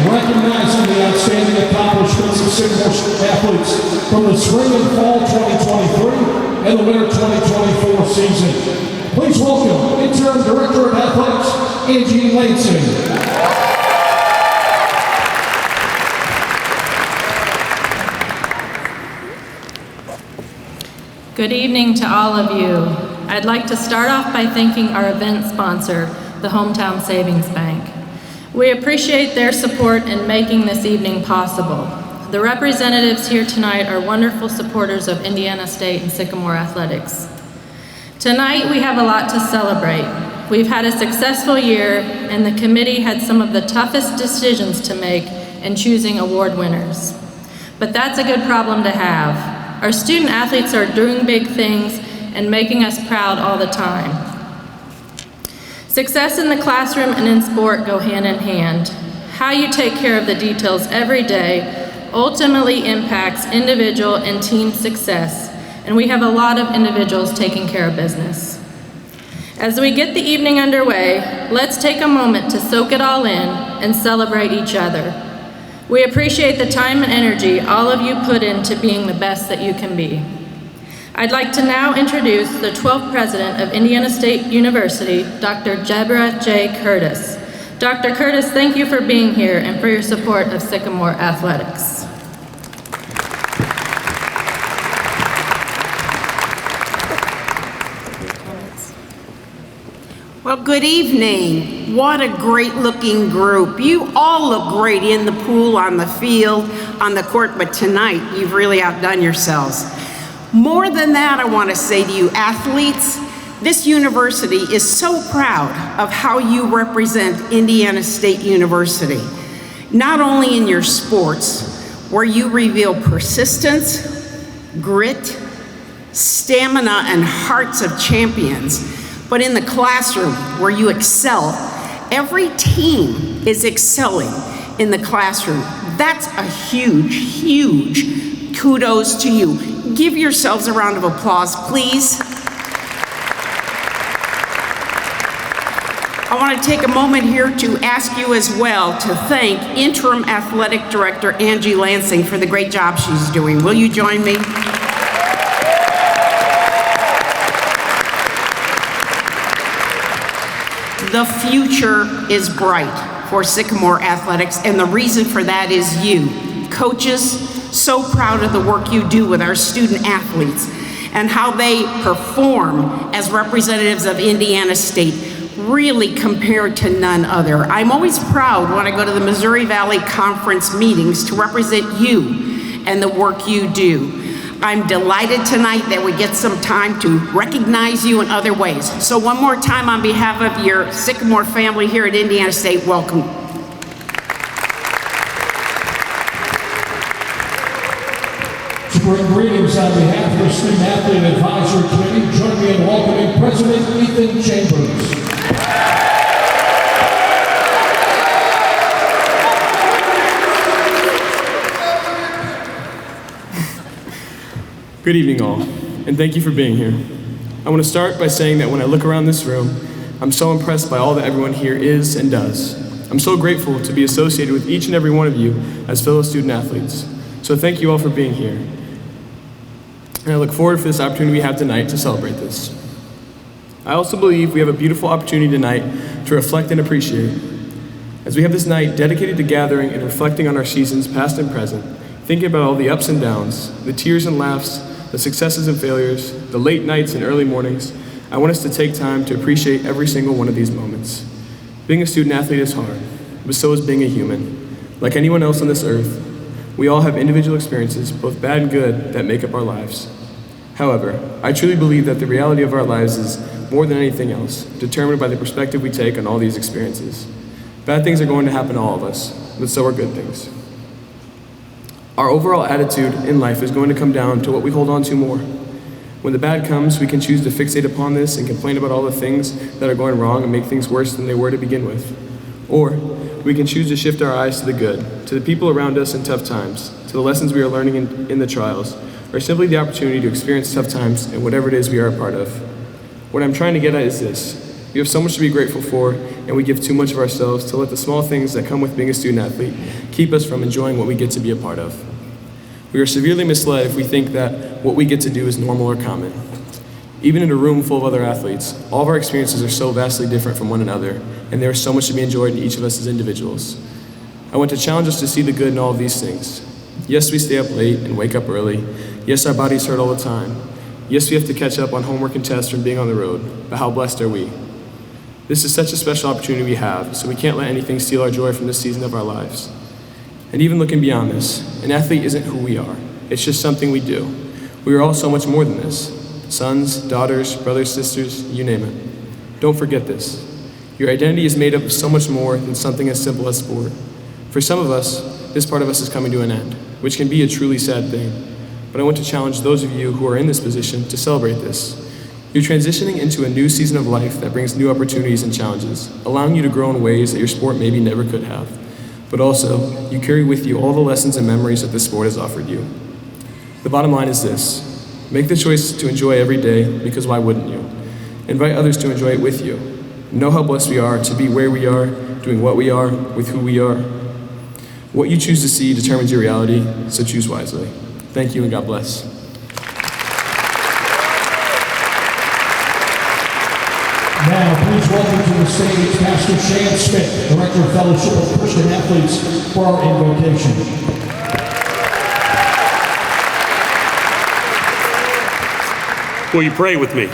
recognizing the outstanding accomplishments of Sycamore athletes from the spring and fall 2023 and the winter 2024 season. Please welcome Interim Director of Athletics, Angie Lansing. Good evening to all of you. I'd like to start off by thanking our event sponsor, the Hometown Savings Bank. We appreciate their support in making this evening possible. The representatives here tonight are wonderful supporters of Indiana State and Sycamore athletics. Tonight we have a lot to celebrate. We've had a successful year and the committee had some of the toughest decisions to make in choosing award winners. But that's a good problem to have. Our student athletes are doing big things and making us proud all the time. Success in the classroom and in sport go hand in hand. How you take care of the details every day ultimately impacts individual and team success, and we have a lot of individuals taking care of business. As we get the evening underway, let's take a moment to soak it all in and celebrate each other. We appreciate the time and energy all of you put into being the best that you can be. I'd like to now introduce the 12th President of Indiana State University, Dr. Deborah J. Curtis. Dr. Curtis, thank you for being here and for your support of Sycamore Athletics. Well, good evening. What a great looking group. You all look great in the pool, on the field, on the court, but tonight you've really outdone yourselves. More than that, I want to say to you athletes, this university is so proud of how you represent Indiana State University, not only in your sports, where you reveal persistence, grit, stamina, and hearts of champions, but in the classroom where you excel. Every team is excelling in the classroom. That's a huge, huge kudos to you. Give yourselves a round of applause, please. I want to take a moment here to ask you as well to thank Interim Athletic Director Angie Lansing for the great job she's doing. Will you join me? The future is bright for Sycamore Athletics, and the reason for that is you, coaches. So proud of the work you do with our student athletes and how they perform as representatives of Indiana State, really compared to none other. I'm always proud when I go to the Missouri Valley Conference meetings to represent you and the work you do. I'm delighted tonight that we get some time to recognize you in other ways. So one more time on behalf of your Sycamore family here at Indiana State, welcome. To bring greetings on behalf of the Student Athlete Advisory Committee, join me in welcoming President Ethan Chambers. Good evening all, and thank you for being here. I want to start by saying that when I look around this room, I'm so impressed by all that everyone here is and does. I'm so grateful to be associated with each and every one of you as fellow student athletes. So thank you all for being here. And I look forward for this opportunity we have tonight to celebrate this. I also believe we have a beautiful opportunity tonight to reflect and appreciate. As we have this night dedicated to gathering and reflecting on our seasons past and present, thinking about all the ups and downs, the tears and laughs, the successes and failures, the late nights and early mornings, I want us to take time to appreciate every single one of these moments. Being a student athlete is hard, but so is being a human. Like anyone else on this earth, we all have individual experiences, both bad and good, that make up our lives. However, I truly believe that the reality of our lives is, more than anything else, determined by the perspective we take on all these experiences. Bad things are going to happen to all of us, but so are good things. Our overall attitude in life is going to come down to what we hold on to more. When the bad comes, we can choose to fixate upon this and complain about all the things that are going wrong and make things worse than they were to begin with. Or we can choose to shift our eyes to the good, to the people around us in tough times, to the lessons we are learning in the trials, or simply the opportunity to experience tough times in whatever it is we are a part of. What I'm trying to get at is this. We have so much to be grateful for, and we give too much of ourselves to let the small things that come with being a student athlete keep us from enjoying what we get to be a part of. We are severely misled if we think that what we get to do is normal or common. Even in a room full of other athletes, all of our experiences are so vastly different from one another, and there is so much to be enjoyed in each of us as individuals. I want to challenge us to see the good in all of these things. Yes, we stay up late and wake up early. Yes, our bodies hurt all the time. Yes, we have to catch up on homework and tests from being on the road, but how blessed are we? This is such a special opportunity we have, so we can't let anything steal our joy from this season of our lives. And even looking beyond this, an athlete isn't who we are. It's just something we do. We are all so much more than this. Sons, daughters, brothers, sisters, you name it. Don't forget this. Your identity is made up of so much more than something as simple as sport. For some of us, this part of us is coming to an end, which can be a truly sad thing. But I want to challenge those of you who are in this position to celebrate this. You're transitioning into a new season of life that brings new opportunities and challenges, allowing you to grow in ways that your sport maybe never could have. But also, you carry with you all the lessons and memories that this sport has offered you. The bottom line is this: make the choice to enjoy every day, because why wouldn't you? Invite others to enjoy it with you. Know how blessed we are to be where we are, doing what we are, with who we are. What you choose to see determines your reality, so choose wisely. Thank you and God bless. Now, please welcome to the stage Pastor Shan Smith, Director of Fellowship of Christian Athletes, for our invocation. Will you pray with me?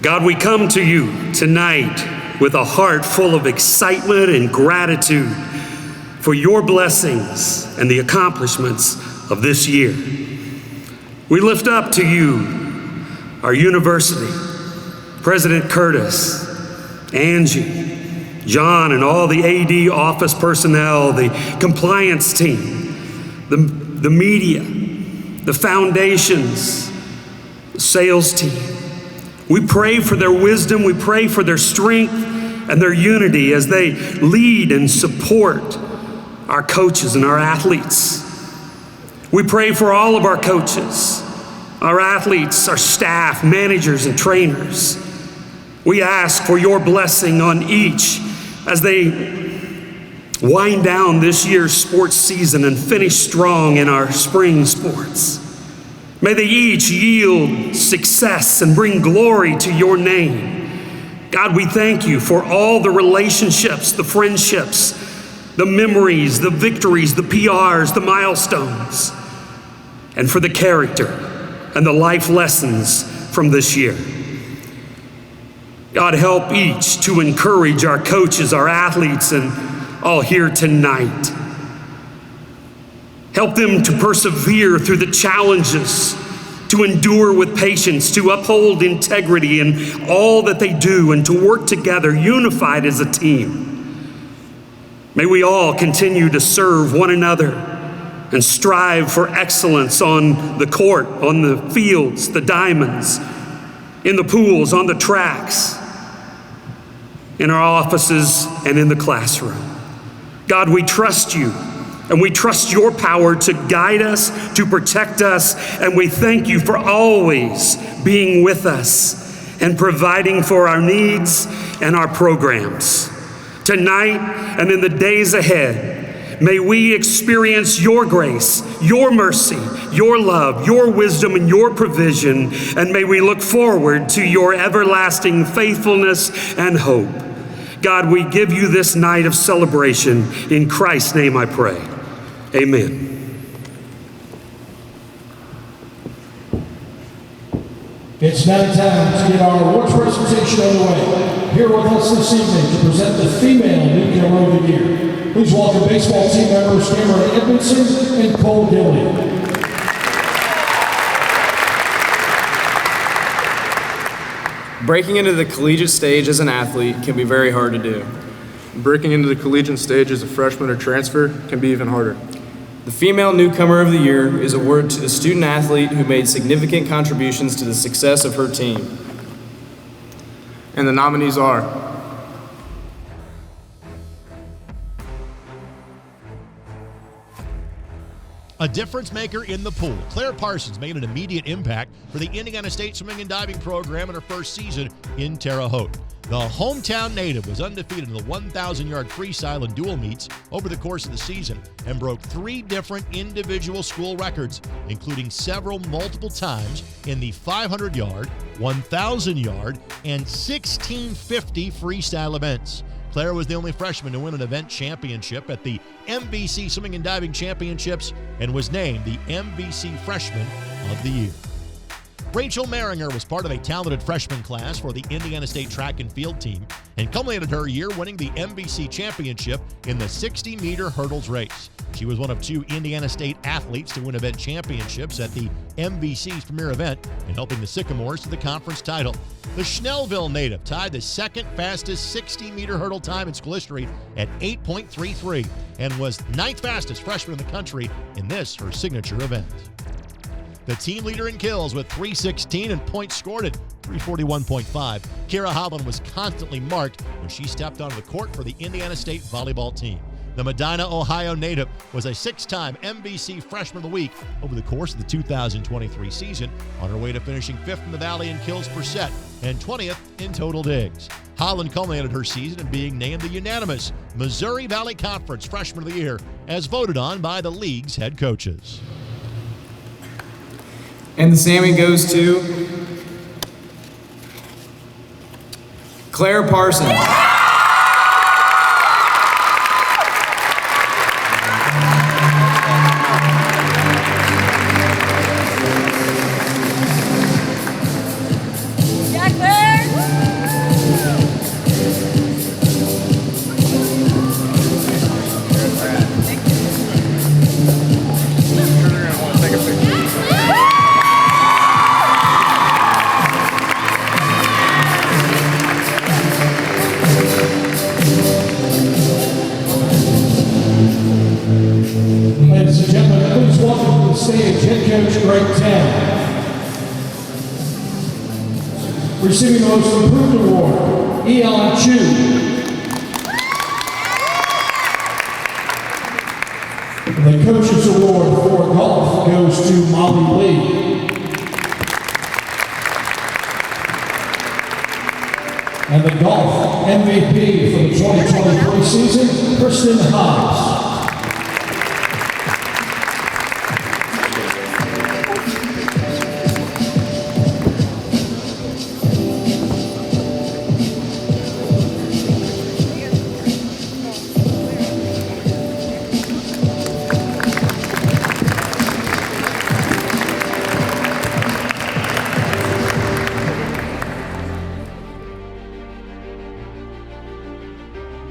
God, we come to you tonight with a heart full of excitement and gratitude for your blessings and the accomplishments of this year. We lift up to you our university, President Curtis, Angie, John, and all the AD office personnel, the compliance team, the media, the foundations, the sales team. We pray for their wisdom, we pray for their strength and their unity as they lead and support our coaches and our athletes. We pray for all of our coaches, our athletes, our staff, managers, and trainers. We ask for your blessing on each as they wind down this year's sports season and finish strong in our spring sports. May they each yield success and bring glory to your name. God, we thank you for all the relationships, the friendships, the memories, the victories, the PRs, the milestones, and for the character and the life lessons from this year. God, help each to encourage our coaches, our athletes, and all here tonight. Help them to persevere through the challenges, to endure with patience, to uphold integrity in all that they do, and to work together unified as a team. May we all continue to serve one another and strive for excellence on the court, on the fields, the diamonds, in the pools, on the tracks, in our offices, and in the classroom. God, we trust you, and we trust your power to guide us, to protect us, and we thank you for always being with us and providing for our needs and our programs. Tonight and in the days ahead, may we experience your grace, your mercy, your love, your wisdom, and your provision, and may we look forward to your everlasting faithfulness and hope. God, we give you this night of celebration. In Christ's name I pray. Amen. It's now time to get our awards presentation underway. Here with us this evening to present the female newcomer of the year. Please welcome baseball team members Cameron Edmondson and Cole Gilly. Breaking into the collegiate stage as an athlete can be very hard to do. Breaking into the collegiate stage as a freshman or transfer can be even harder. The Female Newcomer of the Year is awarded to the student athlete who made significant contributions to the success of her team. And the nominees are A difference maker in the pool, Claire Parsons made an immediate impact for the Indiana State Swimming and Diving program in her first season in Terre Haute. The hometown native was undefeated in the 1,000-yard freestyle and dual meets over the course of the season and broke 3 different individual school records, including several multiple times in the 500-yard, 1,000-yard, and 1650 freestyle events. Claire was the only freshman to win an event championship at the MVC Swimming and Diving Championships and was named the MVC Freshman of the Year. Rachel Maringer was part of a talented freshman class for the Indiana State track and field team and culminated her year winning the MVC championship in the 60-meter hurdles race. She was one of 2 Indiana State athletes to win event championships at the MVC's premier event and helping the Sycamores to the conference title. The Schnellville native tied the second fastest 60-meter hurdle time in school history at 8.33 and was 9th fastest freshman in the country in this, her signature event. The team leader in kills with 316 and points scored at 341.5. Kira Holland was constantly marked when she stepped onto the court for the Indiana State volleyball team. The Medina, Ohio native was a 6-time MVC Freshman of the Week over the course of the 2023 season, on her way to finishing 5th in the Valley in kills per set and 20th in total digs. Holland culminated her season in being named the unanimous Missouri Valley Conference Freshman of the Year, as voted on by the league's head coaches. And the SAMY goes to Claire Parsons. Ladies and gentlemen, please welcome to the stage head coach Greg Town. Receiving the Most Improved Award, Eon Chu. The Coaches Award for golf goes to Molly Lee. And the golf MVP for the 2023 season, Kristen Hobbs.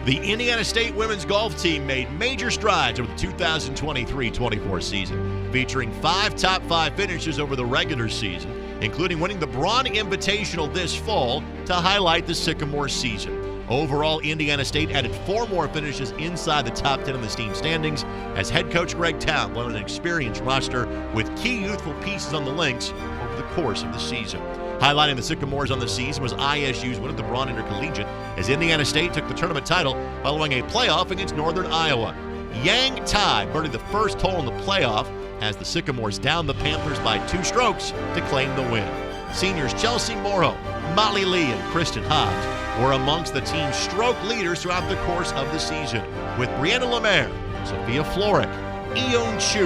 The Indiana State women's golf team made major strides over the 2023-24 season, featuring 5 top 5 finishes over the regular season, including winning the Braun Invitational this fall to highlight the Sycamore season. Overall, Indiana State added 4 more finishes inside the top 10 in the team standings as head coach Greg Town led an experienced roster with key youthful pieces on the links over the course of the season. Highlighting the Sycamores on the season was ISU's win of the Braun Intercollegiate as Indiana State took the tournament title following a playoff against Northern Iowa. Yang Tai birdied the first hole in the playoff as the Sycamores downed the Panthers by 2 strokes to claim the win. Seniors Chelsea Morrow, Molly Lee, and Kristen Hobbs were amongst the team's stroke leaders throughout the course of the season, with Brianna Lemaire, Sophia Floric, Eon Chu,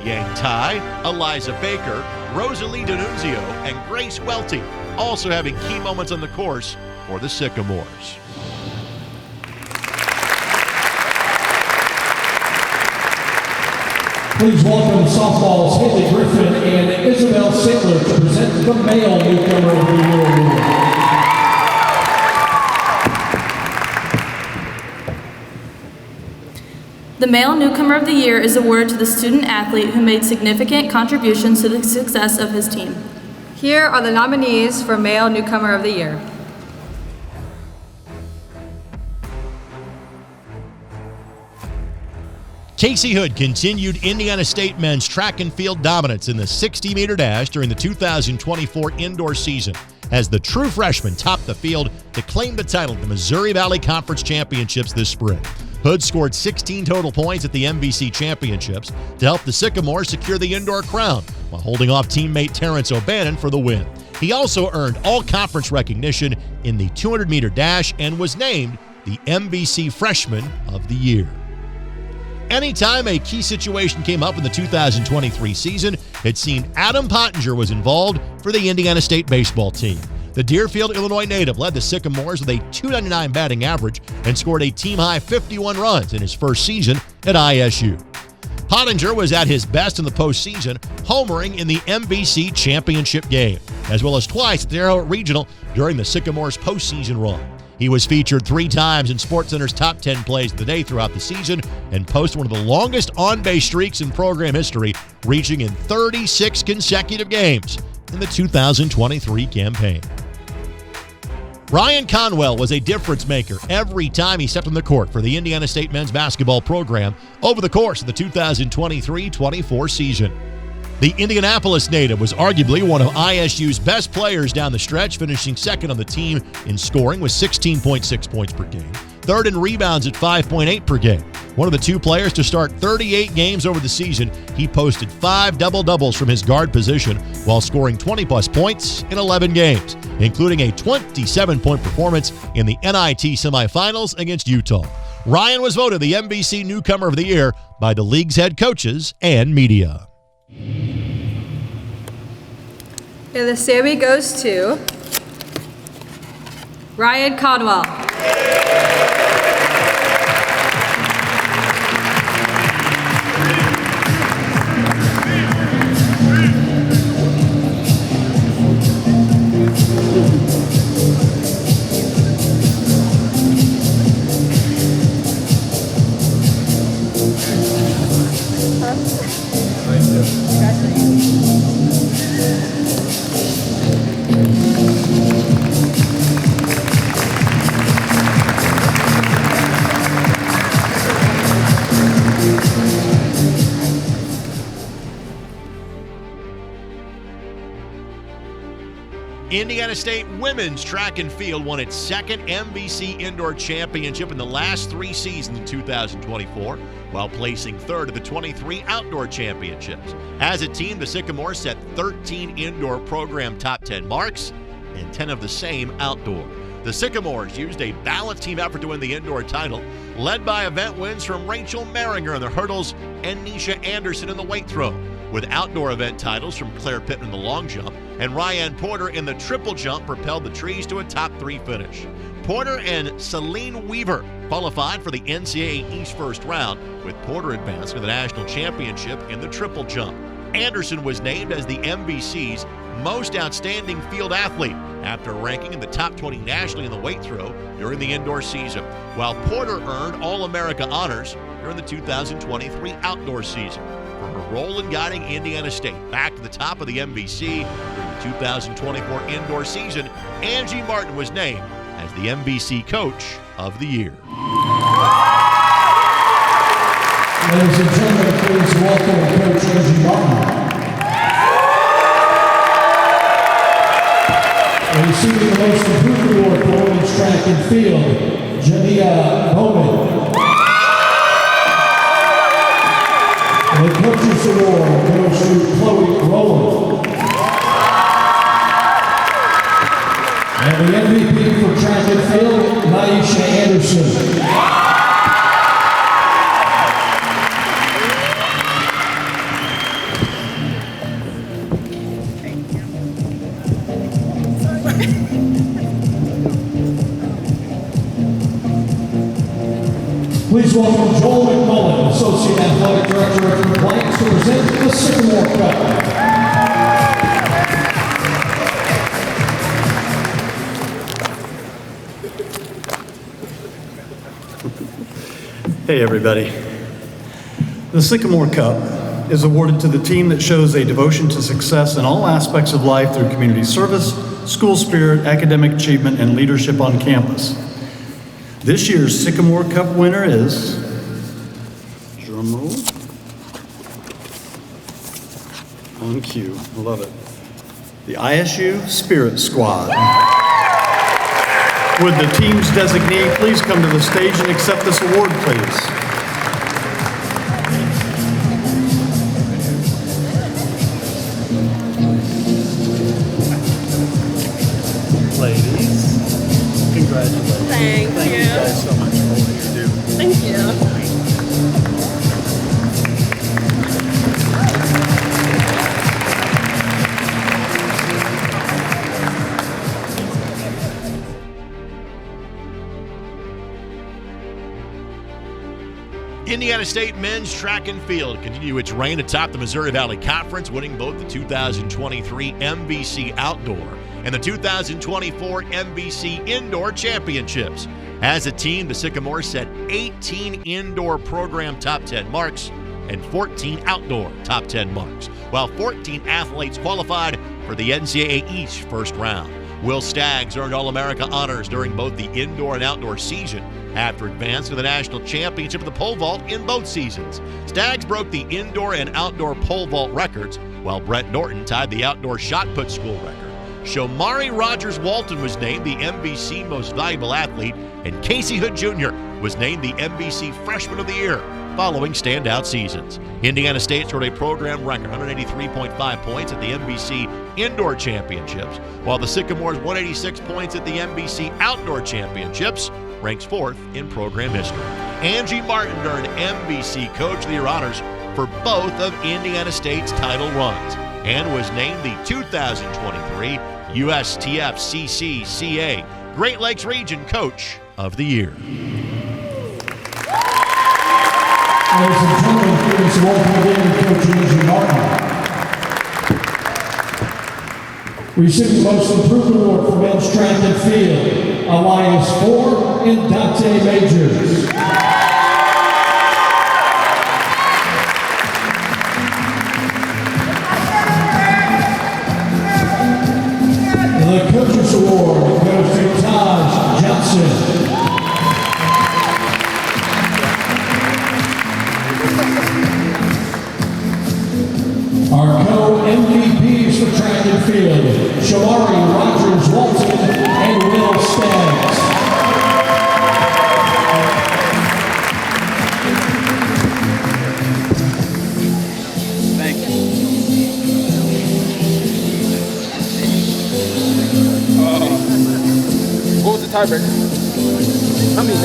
Yang Tai, Eliza Baker, Rosalie D'Annunzio, and Grace Welty also having key moments on the course for the Sycamores. Please welcome softball's Haley Griffin and Isabel Sattler to present the male newcomer of the year award. The Male Newcomer of the Year is awarded to the student athlete who made significant contributions to the success of his team. Here are the nominees for Male Newcomer of the Year. Casey Hood continued Indiana State men's track and field dominance in the 60-meter dash during the 2024 indoor season as the true freshman topped the field to claim the title of the Missouri Valley Conference Championships this spring. Hood scored 16 total points at the MVC Championships to help the Sycamores secure the indoor crown while holding off teammate Terrence O'Bannon for the win. He also earned all-conference recognition in the 200-meter dash and was named the MVC Freshman of the Year. Anytime a key situation came up in the 2023 season, it seemed Adam Pottinger was involved for the Indiana State baseball team. The Deerfield, Illinois native led the Sycamores with a .299 batting average and scored a team-high 51 runs in his first season at ISU. Pottinger was at his best in the postseason, homering in the MVC championship game, as well as twice at the Arrowhead Regional during the Sycamores postseason run. He was featured 3 times in SportsCenter's top 10 plays of the day throughout the season and posted one of the longest on-base streaks in program history, reaching in 36 consecutive games in the 2023 campaign. Ryan Conwell was a difference maker every time he stepped on the court for the Indiana State men's basketball program over the course of the 2023-24 season. The Indianapolis native was arguably one of ISU's best players down the stretch, finishing second on the team in scoring with 16.6 points per game, third in rebounds at 5.8 per game. One of the 2 players to start 38 games over the season, he posted 5 double-doubles from his guard position while scoring 20-plus points in 11 games, including a 27-point performance in the NIT semifinals against Utah. Ryan was voted the MVC Newcomer of the Year by the league's head coaches and media. And the SAMY goes to Ryan Conwell. Indiana State women's track and field won its second MVC Indoor Championship in the last 3 seasons in 2024, while placing third at the 23 Outdoor Championships. As a team, the Sycamores set 13 indoor program top 10 marks and 10 of the same outdoor. The Sycamores used a balanced team effort to win the indoor title, led by event wins from Rachel Maringer in the hurdles and Nisha Anderson in the weight throw, with outdoor event titles from Claire Pittman in the long jump and Ryan Porter in the triple jump propelled the Trees to a top 3 finish. Porter and Celine Weaver qualified for the NCAA East first round, with Porter advancing to the national championship in the triple jump. Anderson was named as the MVC's most outstanding field athlete after ranking in the top 20 nationally in the weight throw during the indoor season, while Porter earned All-America honors during the 2023 outdoor season. For her role in guiding Indiana State back to the top of the MVC during the 2024 indoor season, Angie Martin was named as the MVC Coach of the Year. Ladies and gentlemen, please welcome Coach Angie Martin. And receiving the Most Improved Award for Women's Track and Field, Jania Bowman. And the Coaches Award goes to Chloe Rowland. And the MVP for Track and Field, Naisha Anderson. Please welcome Joel McMullen, Associate Athletic Director of Compliance, to present the Sycamore Cup. Hey everybody. The Sycamore Cup is awarded to the team that shows a devotion to success in all aspects of life through community service, school spirit, academic achievement, and leadership on campus. This year's Sycamore Cup winner is, drum roll, on cue, I love it, the ISU Spirit Squad. Would the team's designee please come to the stage and accept this award, please? Ladies, congratulations. Thank you guys so much for what you do. Thank you. Indiana State men's track and field continue its reign atop the Missouri Valley Conference, winning both the 2023 MVC Outdoor and the 2024 MVC Indoor Championships. As a team, the Sycamores set 18 indoor program top 10 marks and 14 outdoor top 10 marks, while 14 athletes qualified for the NCAA East first round. Will Staggs earned All-America honors during both the indoor and outdoor season after advancing to the national championship of the pole vault in both seasons. Staggs broke the indoor and outdoor pole vault records, while Brett Norton tied the outdoor shot put school record. Shomari Rogers-Walton was named the MVC Most Valuable Athlete, and Casey Hood Jr. was named the MVC Freshman of the Year following standout seasons. Indiana State scored a program record 183.5 points at the MVC Indoor Championships, while the Sycamores 186 points at the MVC Outdoor Championships, ranks fourth in program history. Angie Martin earned MVC Coach of the Year honors for both of Indiana State's title runs and was named the 2023 USTF CCCA Great Lakes Region Coach of the Year. Ladies and gentlemen, please welcome again Coach Angie Martin. Receiving the Most Improved Award for men's track and field, Elias Ford and Dante Majors. The Coaches Award goes to Taj Johnson. Our co-MVPs for track and field, Shomari Rogers-Walton and Will Staggs. Thank you. What was the tiebreaker? I mean,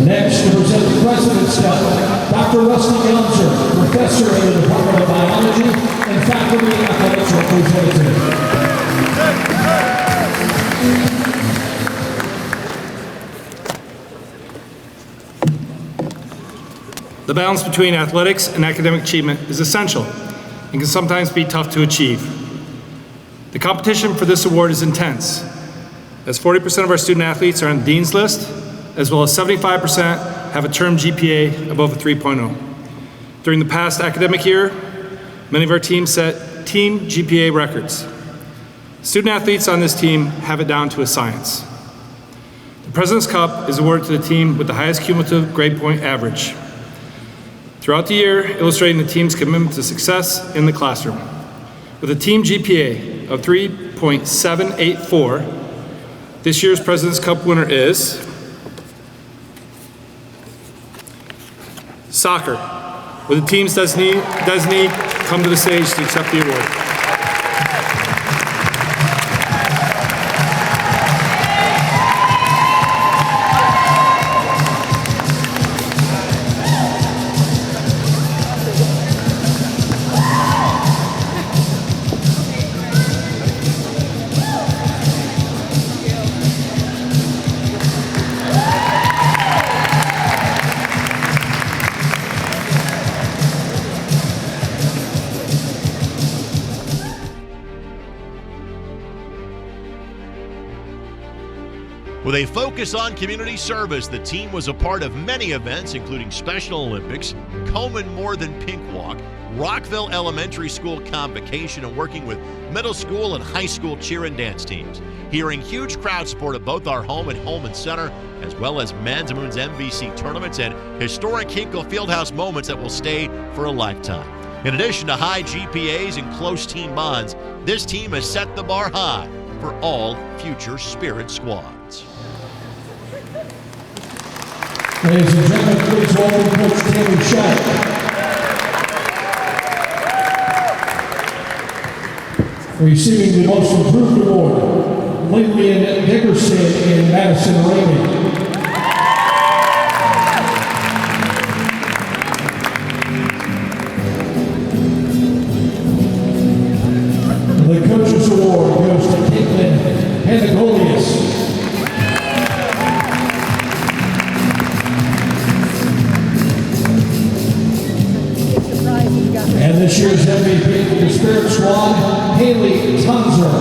Next, to present the President's Cup, Dr. Rusty Gunzer, Professor in the Department of Biology and Faculty Athletics Representative. The balance between athletics and academic achievement is essential and can sometimes be tough to achieve. The competition for this award is intense, as 40% of our student athletes are on the Dean's List, as well as 75% have a term GPA above a 3.0. During the past academic year, many of our teams set team GPA records. Student athletes on this team have it down to a science. The President's Cup is awarded to the team with the highest cumulative grade point average throughout the year, illustrating the team's commitment to success in the classroom. With a team GPA of 3.784, this year's President's Cup winner is soccer. Will the team's designee come to the stage to accept the award? With a focus on community service, the team was a part of many events, including Special Olympics, Coleman More Than Pink Walk, Rockville Elementary School Convocation, and working with middle school and high school cheer and dance teams. Hearing huge crowd support at both our home and Holman Center, as well as men's and women's MVC tournaments and historic Hinkle Fieldhouse moments that will stay for a lifetime. In addition to high GPAs and close team bonds, this team has set the bar high for all future Spirit squads. Ladies and gentlemen, please welcome Coach Tammy Shack. Receiving the Most Improved Award, Lillian Dickerson and Madison Raymond. The Coaches Award goes to Caitlin Pentagolius. And this year's MVP for the Spirit Squad, Haley Tunzer.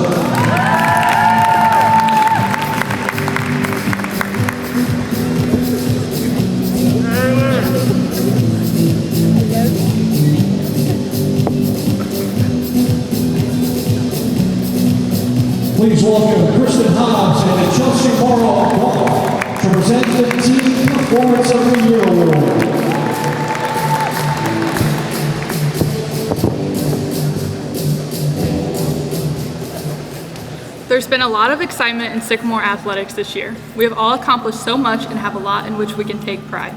Please welcome Kristen Hobbs and Chelsea Morrow to present the Team Performance of the Year Award. There's been a lot of excitement in Sycamore athletics this year. We have all accomplished so much and have a lot in which we can take pride.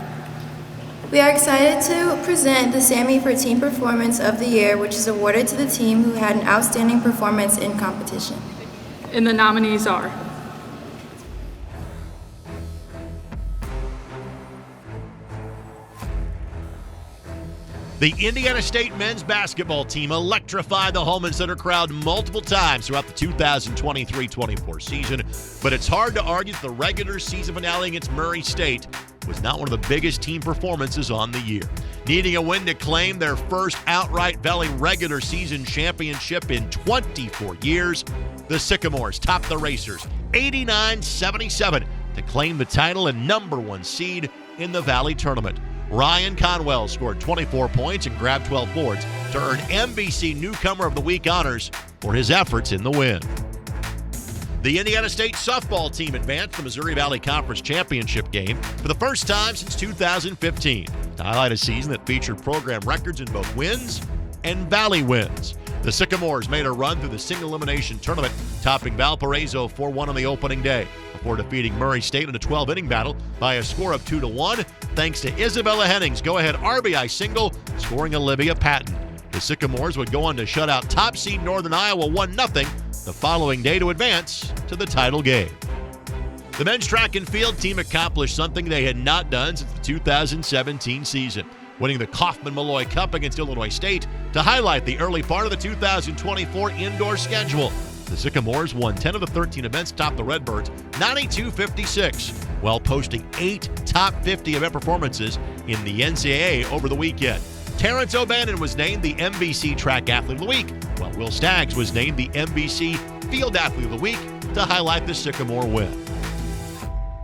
We are excited to present the SAMY for Team Performance of the Year, which is awarded to the team who had an outstanding performance in competition. And the nominees are The Indiana State men's basketball team electrified the Holman Center crowd multiple times throughout the 2023-24 season, but it's hard to argue that the regular season finale against Murray State was not one of the biggest team performances on the year. Needing a win to claim their first outright Valley regular season championship in 24 years, the Sycamores topped the Racers 89-77 to claim the title and #1 seed in the Valley tournament. Ryan Conwell scored 24 points and grabbed 12 boards to earn MVC Newcomer of the Week honors for his efforts in the win. The Indiana State softball team advanced the Missouri Valley Conference Championship game for the first time since 2015 to highlight a season that featured program records in both wins and Valley wins. The Sycamores made a run through the single elimination tournament, topping Valparaiso 4-1 on the opening day, before defeating Murray State in a 12-inning battle by a score of 2-1, thanks to Isabella Henning's go-ahead RBI single, scoring Olivia Patton. The Sycamores would go on to shut out top seed Northern Iowa 1-0 the following day to advance to the title game. The men's track and field team accomplished something they had not done since the 2017 season, winning the Kaufman-Malloy Cup against Illinois State to highlight the early part of the 2024 indoor schedule. The Sycamores won 10 of the 13 events, topped the Redbirds 92-56, while posting 8 top 50 event performances in the NCAA over the weekend. Terrence O'Bannon was named the MVC Track Athlete of the Week, while Will Staggs was named the MVC Field Athlete of the Week to highlight the Sycamore win.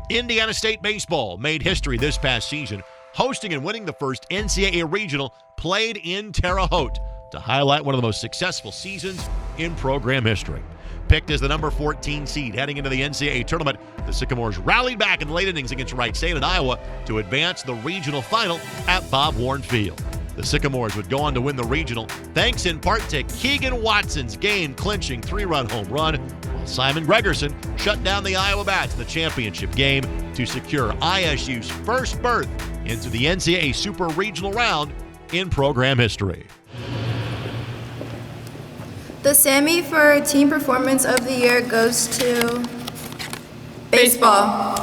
Indiana State baseball made history this past season, hosting and winning the first NCAA regional played in Terre Haute to highlight one of the most successful seasons in program history. Picked as the number 14 seed heading into the NCAA tournament, the Sycamores rallied back in the late innings against Wright State in Iowa to advance the regional final at Bob Warren Field. The Sycamores would go on to win the regional thanks in part to Keegan Watson's game-clinching 3-run home run, while Simon Gregerson shut down the Iowa Bats in the championship game to secure ISU's first berth into the NCAA Super Regional round in program history. The SAMY for Team Performance of the Year goes to baseball.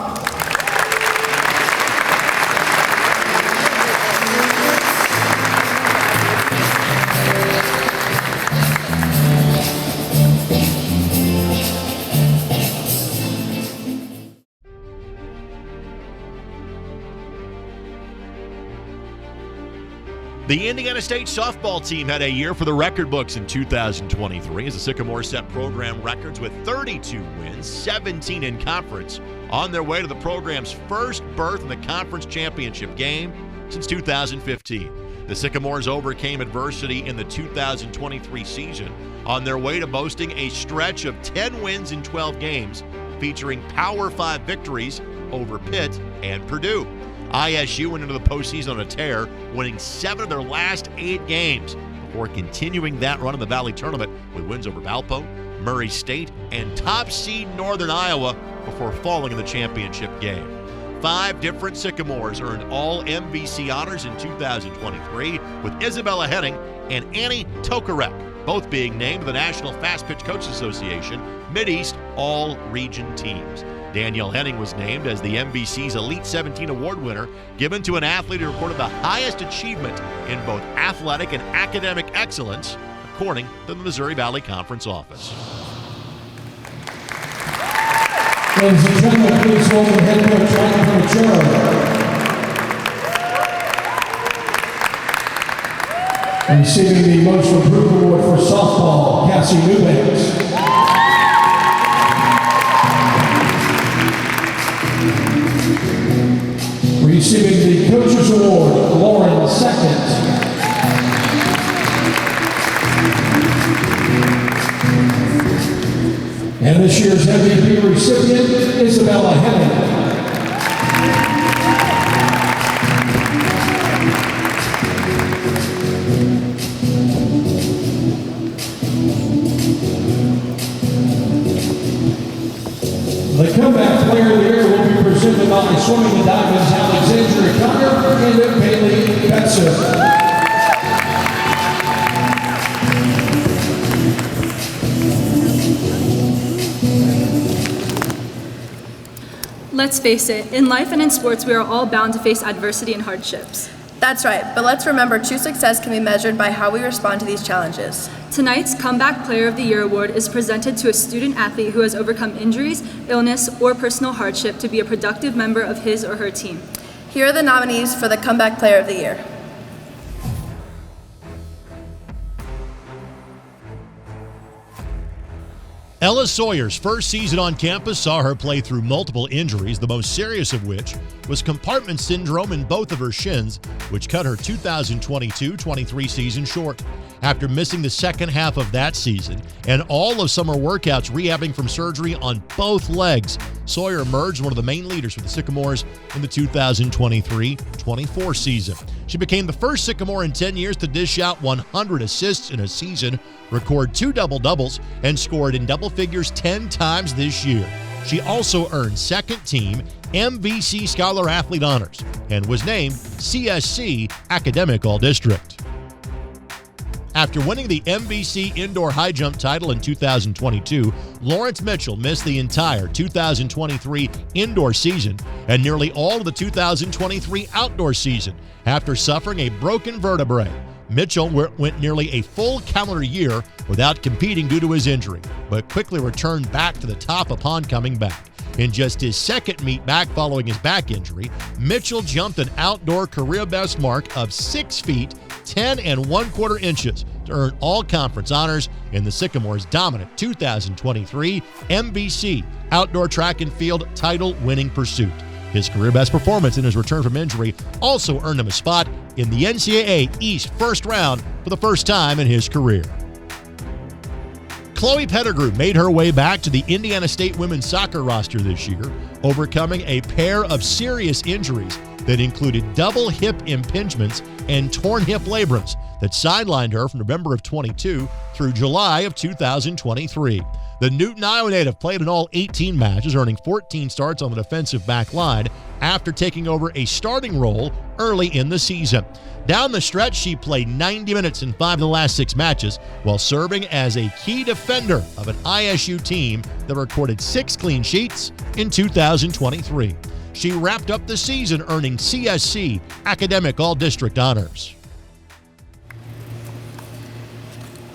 The Indiana State softball team had a year for the record books in 2023 as the Sycamores set program records with 32 wins, 17 in conference, on their way to the program's first berth in the conference championship game since 2015. The Sycamores overcame adversity in the 2023 season on their way to boasting a stretch of 10 wins in 12 games, featuring Power 5 victories over Pitt and Purdue. ISU went into the postseason on a tear, winning 7 of their last 8 games before continuing that run in the Valley tournament with wins over Valpo, Murray State, and top seed Northern Iowa before falling in the championship game. 5 different Sycamores earned all MVC honors in 2023, with Isabella Henning and Annie Tokarek both being named to the National Fast Pitch Coaches Association Mideast All-Region Teams. Danielle Henning was named as the MVC's Elite 17 award winner, given to an athlete who recorded the highest achievement in both athletic and academic excellence, according to the Missouri Valley Conference office. Ladies and gentlemen, please welcome head coach Ryan Coachero. Receiving the Most Improved Award for softball, Cassie Newlands. Receiving the Coaches Award, Lauren Second. And this year's MVP recipient, Isabella Henning. The Comeback Player of the Year will be presented by Swimming the Diamonds, Alexandria Connor and Bailey Betzer. Let's face it, in life and in sports, we are all bound to face adversity and hardships. That's right, but let's remember true success can be measured by how we respond to these challenges. Tonight's Comeback Player of the Year award is presented to a student athlete who has overcome injuries, illness, or personal hardship to be a productive member of his or her team. Here are the nominees for the Comeback Player of the Year. Ella Sawyer's first season on campus saw her play through multiple injuries, the most serious of which was compartment syndrome in both of her shins, which cut her 2022-23 season short. After missing the second half of that season and all of summer workouts rehabbing from surgery on both legs, Sawyer emerged one of the main leaders for the Sycamores in the 2023-24 season. She became the first Sycamore in 10 years to dish out 100 assists in a season, record 2 double-doubles, and scored in double figures 10 times this year. She also earned second-team MVC Scholar Athlete honors and was named CSC Academic All-District. After winning the MVC Indoor High Jump title in 2022, Lawrence Mitchell missed the entire 2023 indoor season and nearly all of the 2023 outdoor season after suffering a broken vertebrae. Mitchell went nearly a full calendar year without competing due to his injury, but quickly returned back to the top upon coming back. In just his second meet back following his back injury, Mitchell jumped an outdoor career best mark of 6 feet, 10 1/4 inches to earn all conference honors in the Sycamore's dominant 2023 MVC Outdoor Track and Field title-winning pursuit. His career best performance in his return from injury also earned him a spot in the NCAA East first round for the first time in his career. Chloe Pettigrew made her way back to the Indiana State women's soccer roster this year, overcoming a pair of serious injuries that included double hip impingements and torn hip labrums that sidelined her from November of 22 through July of 2023. The Newton, Iowa native played in all 18 matches, earning 14 starts on the defensive back line after taking over a starting role early in the season. Down the stretch, she played 90 minutes in 5 of the last 6 matches while serving as a key defender of an ISU team that recorded 6 clean sheets in 2023. She wrapped up the season earning CSC Academic All-District honors.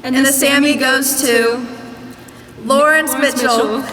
And the SAMY goes to Lawrence Mitchell.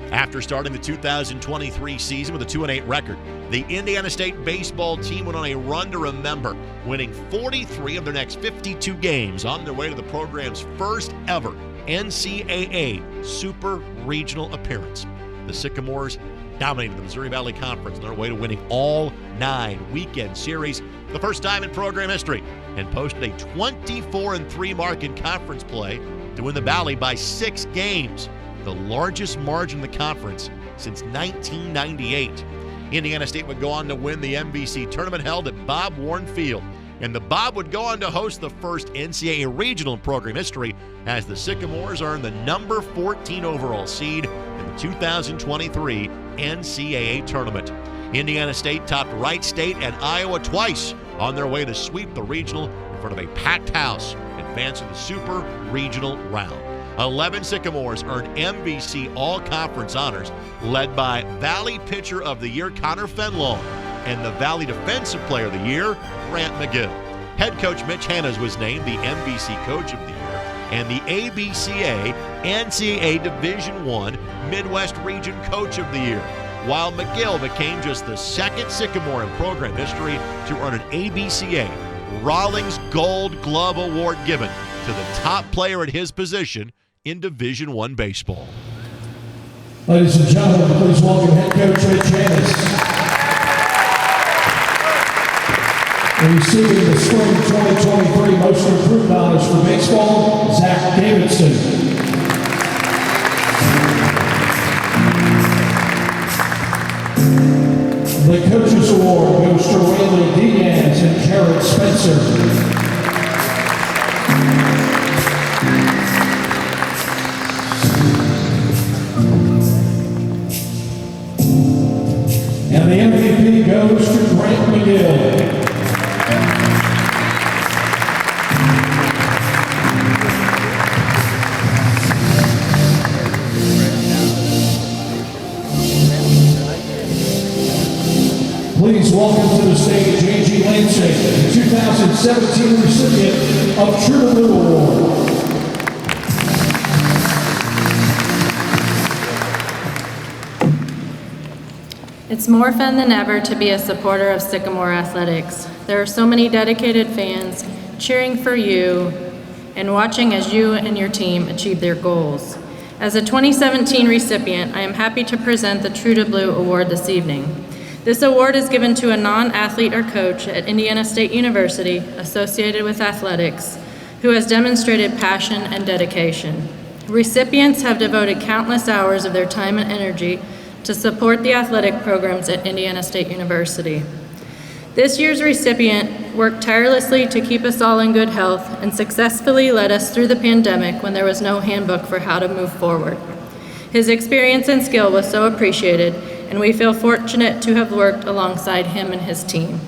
After starting the 2023 season with a 2-8 record, the Indiana State baseball team went on a run to remember, winning 43 of their next 52 games on their way to the program's first ever NCAA Super Regional appearance. The Sycamores dominated the Missouri Valley Conference on their way to winning all 9 weekend series, the first time in program history, and posted a 24-3 mark in conference play to win the Valley by 6 games, the largest margin in the conference since 1998. Indiana State would go on to win the MVC tournament held at Bob Warren Field, and the Bob would go on to host the first NCAA regional in program history as the Sycamores earned the number 14 overall seed in the 2023 NCAA tournament. Indiana State topped Wright State and Iowa twice on their way to sweep the regional in front of a packed house, advancing the Super Regional round. 11 Sycamores earned MVC All-Conference honors, led by Valley Pitcher of the Year Connor Fenlong and the Valley Defensive Player of the Year Grant McGill. Head coach Mitch Hannes was named the MVC Coach of the Year and the ABCA NCAA Division I Midwest Region Coach of the Year, while McGill became just the second Sycamore in program history to earn an ABCA Rawlings Gold Glove Award given to the top player at his position in Division I baseball. Ladies and gentlemen, please welcome head coach Mitch Hannes. Receiving the spring 2023 Most Improved honors for baseball, Zach Davidson. The Coaches Award goes to Rayleigh Diaz and Jared Spencer. And the MVP goes to Grant McGill. Please welcome to the stage A.G. Lansing, the 2017 recipient of True Blue Award. It's more fun than ever to be a supporter of Sycamore Athletics. There are so many dedicated fans cheering for you and watching as you and your team achieve their goals. As a 2017 recipient, I am happy to present the True to Blue Award this evening. This award is given to a non-athlete or coach at Indiana State University associated with athletics who has demonstrated passion and dedication. Recipients have devoted countless hours of their time and energy to support the athletic programs at Indiana State University. This year's recipient worked tirelessly to keep us all in good health and successfully led us through the pandemic when there was no handbook for how to move forward. His experience and skill was so appreciated, and we feel fortunate to have worked alongside him and his team.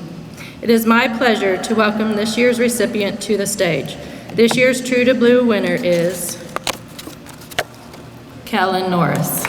It is my pleasure to welcome this year's recipient to the stage. This year's True to Blue winner is Kellen Norris.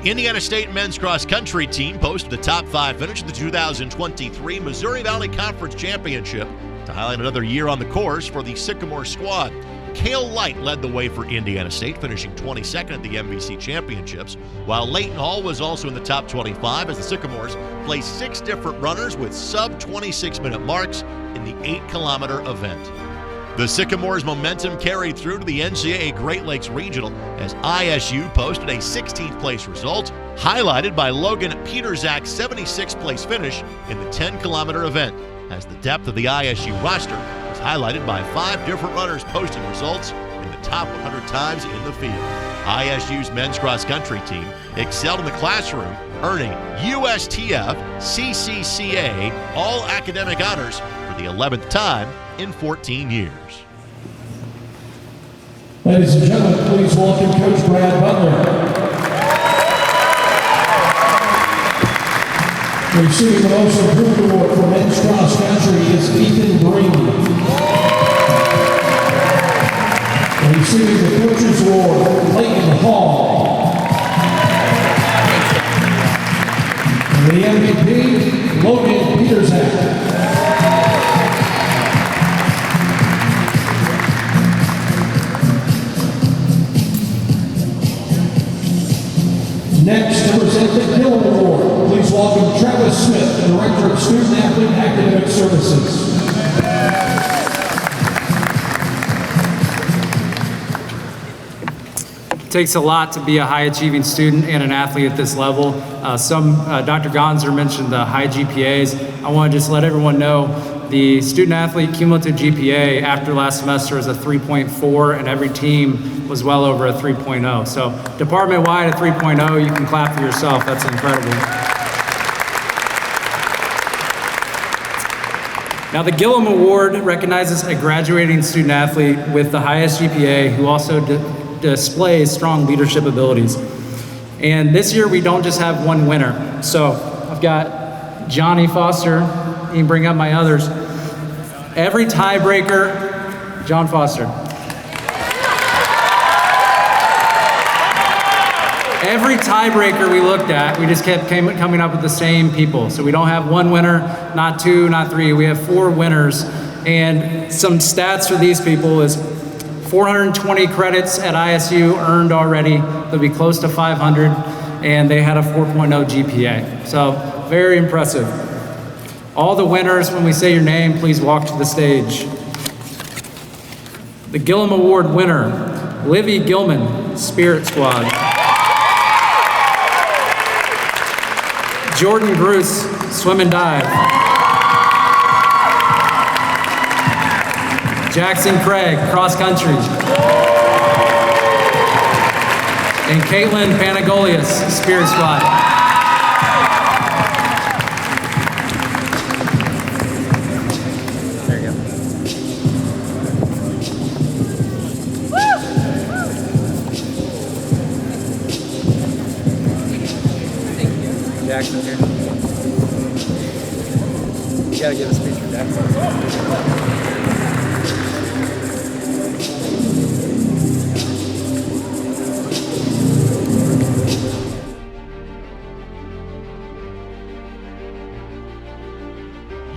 Indiana State men's cross-country team posted the top 5 finish of the 2023 Missouri Valley Conference Championship to highlight another year on the course for the Sycamore squad. Cale Light led the way for Indiana State, finishing 22nd at the MVC Championships, while Leighton Hall was also in the top 25 as the Sycamores placed 6 different runners with sub-26-minute marks in the 8-kilometer event. The Sycamores' momentum carried through to the NCAA Great Lakes Regional as ISU posted a 16th place result, highlighted by Logan Peterzak's 76th place finish in the 10-kilometer event, as the depth of the ISU roster was highlighted by 5 different runners posting results in the top 100 times in the field. ISU's men's cross-country team excelled in the classroom, earning USTF CCCA All-Academic Honors for the 11th time in 14 years. Ladies and gentlemen, please welcome Coach Brad Butler. Receiving the Most Improved Award for men's cross country is Ethan Green. Receiving the Coaches Award, Clayton Hall. And the MVP, Logan Peterson. Next, to present the Gillum Award, please welcome Travis Smith, Director of Student Athlete Academic Services. It takes a lot to be a high-achieving student and an athlete at this level. Dr. Gonzer mentioned the high GPAs. I want to just let everyone know the student-athlete cumulative GPA after last semester is a 3.4, and every team was well over a 3.0. So department-wide, a 3.0, you can clap for yourself. That's incredible. Now, the Gillum Award recognizes a graduating student-athlete with the highest GPA who also displays strong leadership abilities. And this year, we don't just have one winner. So I've got Johnny Foster. You can bring up my others. Every tiebreaker, John Foster. Every tiebreaker we looked at, we just kept coming up with the same people. So we don't have one winner, not two, not three. We have 4 winners. And some stats for these people is 420 credits at ISU earned already. They'll be close to 500, and they had a 4.0 GPA. So very impressive. All the winners, when we say your name, please walk to the stage. The Gillum Award winner, Livy Gilman, Spirit Squad. Jordan Bruce, Swim and Dive. Jackson Craig, Cross Country. And Caitlin Panagolias, Spirit Squad. There you go. Jackson here. You gotta give a speech for Jackson.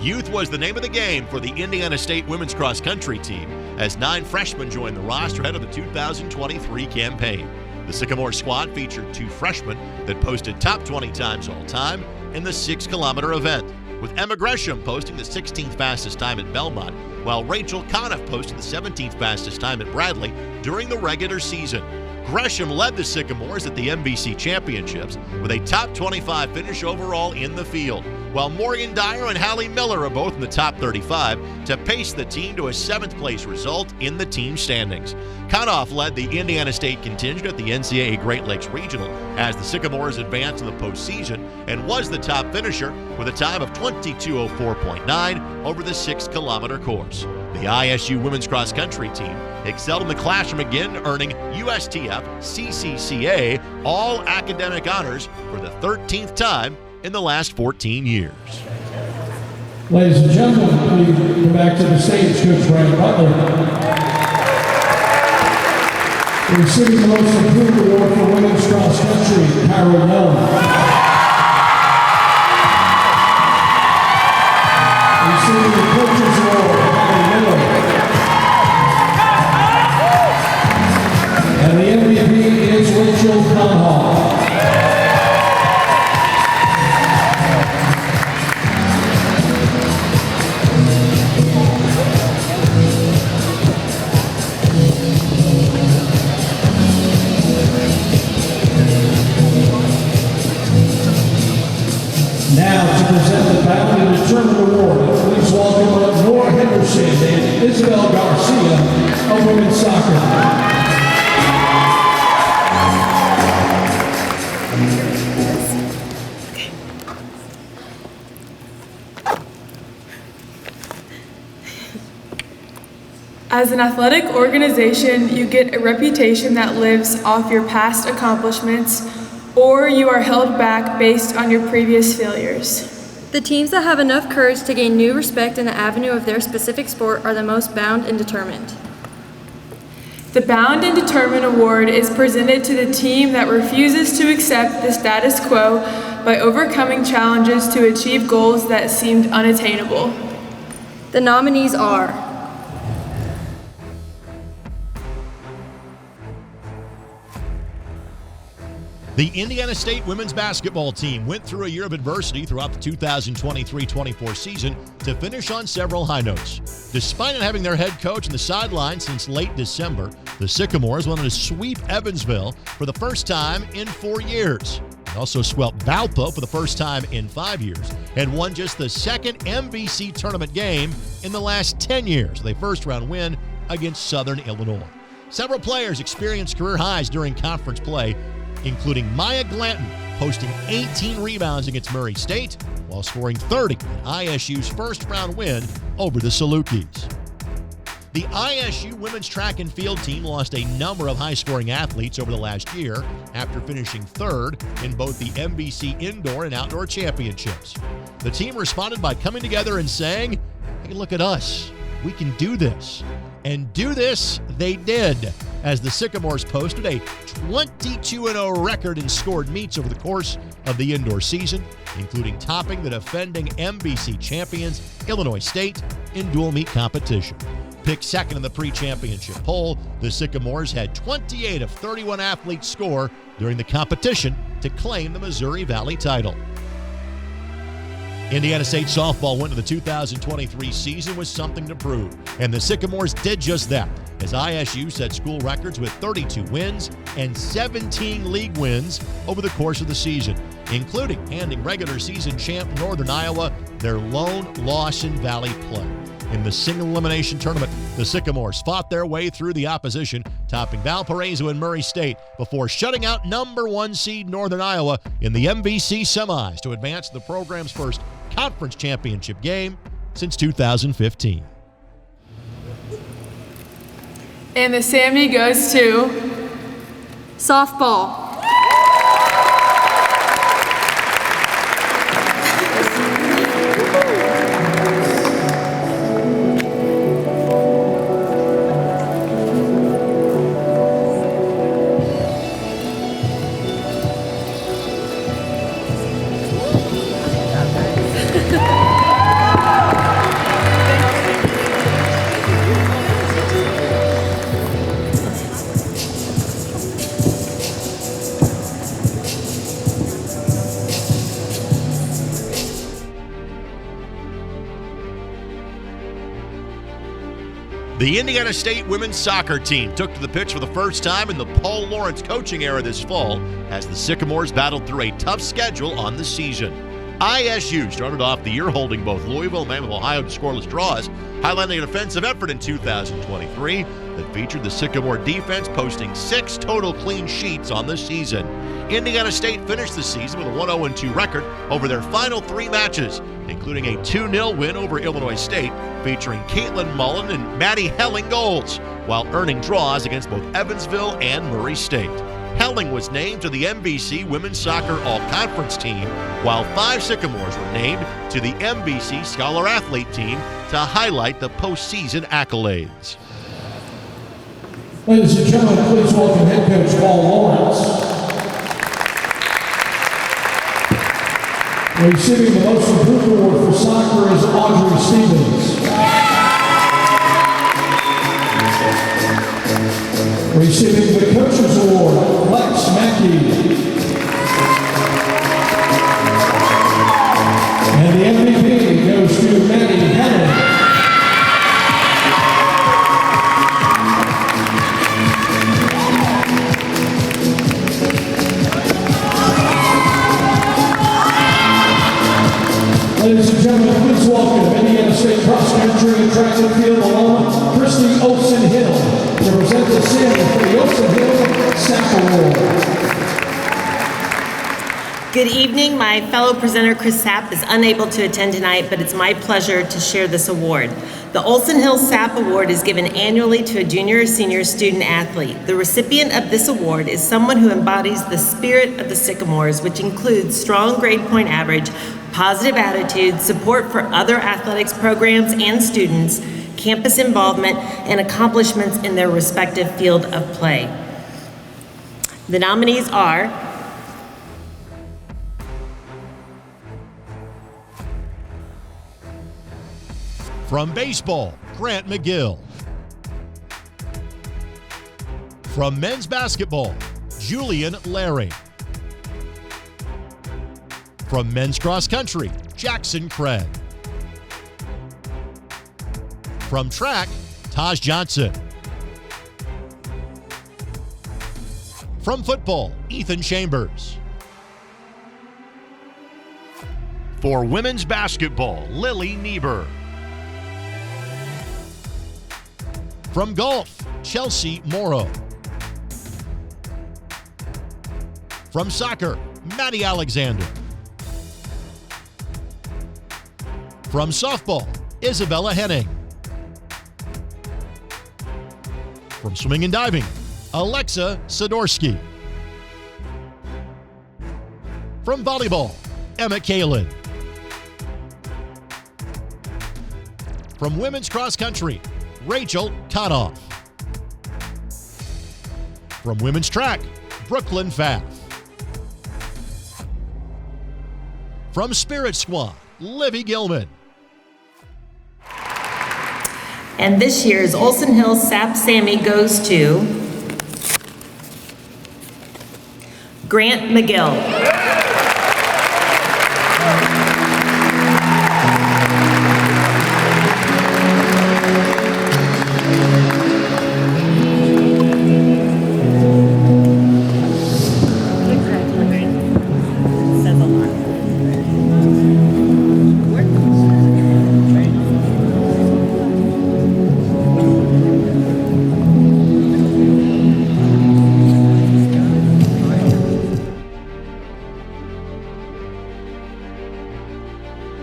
Youth was the name of the game for the Indiana State women's cross country team as 9 freshmen joined the roster ahead of the 2023 campaign. The Sycamore squad featured 2 freshmen that posted top 20 times all time in the 6-kilometer event, with Emma Gresham posting the 16th fastest time at Belmont, while Rachel Conniff posted the 17th fastest time at Bradley during the regular season. Gresham led the Sycamores at the MVC Championships with a top 25 finish overall in the field, while Morgan Dyer and Hallie Miller are both in the top 35 to pace the team to a 7th place result in the team standings. Conniff led the Indiana State contingent at the NCAA Great Lakes Regional as the Sycamores advanced to the postseason and was the top finisher with a time of 22:04.9 over the 6-kilometer course. The ISU women's cross country team excelled in the classroom again, earning USTF CCCA all academic honors for the 13th time in the last 14 years. Ladies and gentlemen, please come back to the stage, Coach Brian Butler. Receiving the Most Improved Award for Women's Cross Country, Kyra Mellon. Receiving the Coaches Award, Hallie Miller. And the MVP is Rachel Conniff. Now to present the Bound and Determined Award, please welcome Nora Henderson and Isabel Garcia of women's soccer. As an athletic organization, you get a reputation that lives off your past accomplishments, or you are held back based on your previous failures. The teams that have enough courage to gain new respect in the avenue of their specific sport are the most bound and determined. The Bound and Determined Award is presented to the team that refuses to accept the status quo by overcoming challenges to achieve goals that seemed unattainable. The nominees are The Indiana State women's basketball team went through a year of adversity throughout the 2023-24 season to finish on several high notes. Despite not having their head coach on the sideline since late December, the Sycamores went on to sweep Evansville for the first time in 4 years. They also swept Valpo for the first time in 5 years and won just the second MVC tournament game in the last 10 years with a first-round win against Southern Illinois. Several players experienced career highs during conference play, including Maya Glanton posting 18 rebounds against Murray State while scoring 30 in ISU's first-round win over the Salukis. The ISU women's track and field team lost a number of high-scoring athletes over the last year after finishing third in both the MVC indoor and outdoor championships. The team responded by coming together and saying, "Hey, look at us. We can do this." And do this they did, as the Sycamores posted a 22-0 record in scored meets over the course of the indoor season, including topping the defending MVC champions Illinois State in dual meet competition. Picked second in the pre-championship poll, the Sycamores had 28 of 31 athletes score during the competition to claim the Missouri Valley title. Indiana State softball went into the 2023 season with something to prove, and the Sycamores did just that, as ISU set school records with 32 wins and 17 league wins over the course of the season, including handing regular season champ Northern Iowa their lone loss in Valley play. In the single elimination tournament, the Sycamores fought their way through the opposition, topping Valparaiso and Murray State before shutting out number 1 seed Northern Iowa in the MVC semis to advance to the program's first conference championship game since 2015. And the SAMY goes to softball. The Indiana State women's soccer team took to the pitch for the first time in the Paul Lawrence coaching era this fall as the Sycamores battled through a tough schedule on the season. ISU started off the year holding both Louisville and Mammoth, Ohio to scoreless draws, highlighting an offensive effort in 2023 that featured the Sycamore defense posting 6 total clean sheets on the season. Indiana State finished the season with a 1-0-2 record over their final 3 matches, including a 2-0 win over Illinois State, featuring Caitlin Mullen and Maddie Helling goals, while earning draws against both Evansville and Murray State. Helling was named to the MVC Women's Soccer All-Conference team, while 5 Sycamores were named to the MVC Scholar Athlete team to highlight the postseason accolades. Ladies and gentlemen, please welcome head coach Paul Lawrence. Receiving the Most Improved Award for soccer is Audrey Stevens. Receiving the Coaches Award, Lex Mackey. And the MVP goes to Maddie Helling. Ladies and gentlemen, please welcome Indiana State Cross Country and Track and Field alum, Christy Olsen-Hill, to present the SAMY for the Olsen-Hill SAP Award. Good evening. My fellow presenter, Chris Sapp, is unable to attend tonight, but it's my pleasure to share this award. The Olsen-Hill SAP Award is given annually to a junior or senior student athlete. The recipient of this award is someone who embodies the spirit of the Sycamores, which includes strong grade point average, positive attitude, support for other athletics programs and students, campus involvement, and accomplishments in their respective field of play. The nominees are From baseball, Grant McGill. From men's basketball, Julian Larry. From men's cross country, Jackson Craig. From track, Taj Johnson. From football, Ethan Chambers. For women's basketball, Lily Niebuhr. From golf, Chelsea Morrow. From soccer, Maddie Alexander. From softball, Isabella Henning. From swimming and diving, Alexa Sidorsky. From volleyball, Emma Kalin. From women's cross country, Rachel Totoff. From women's track, Brooklyn Pfaff. From Spirit Squad, Livy Gilman. And this year's Olson Hills SAP SAMY goes to Grant McGill.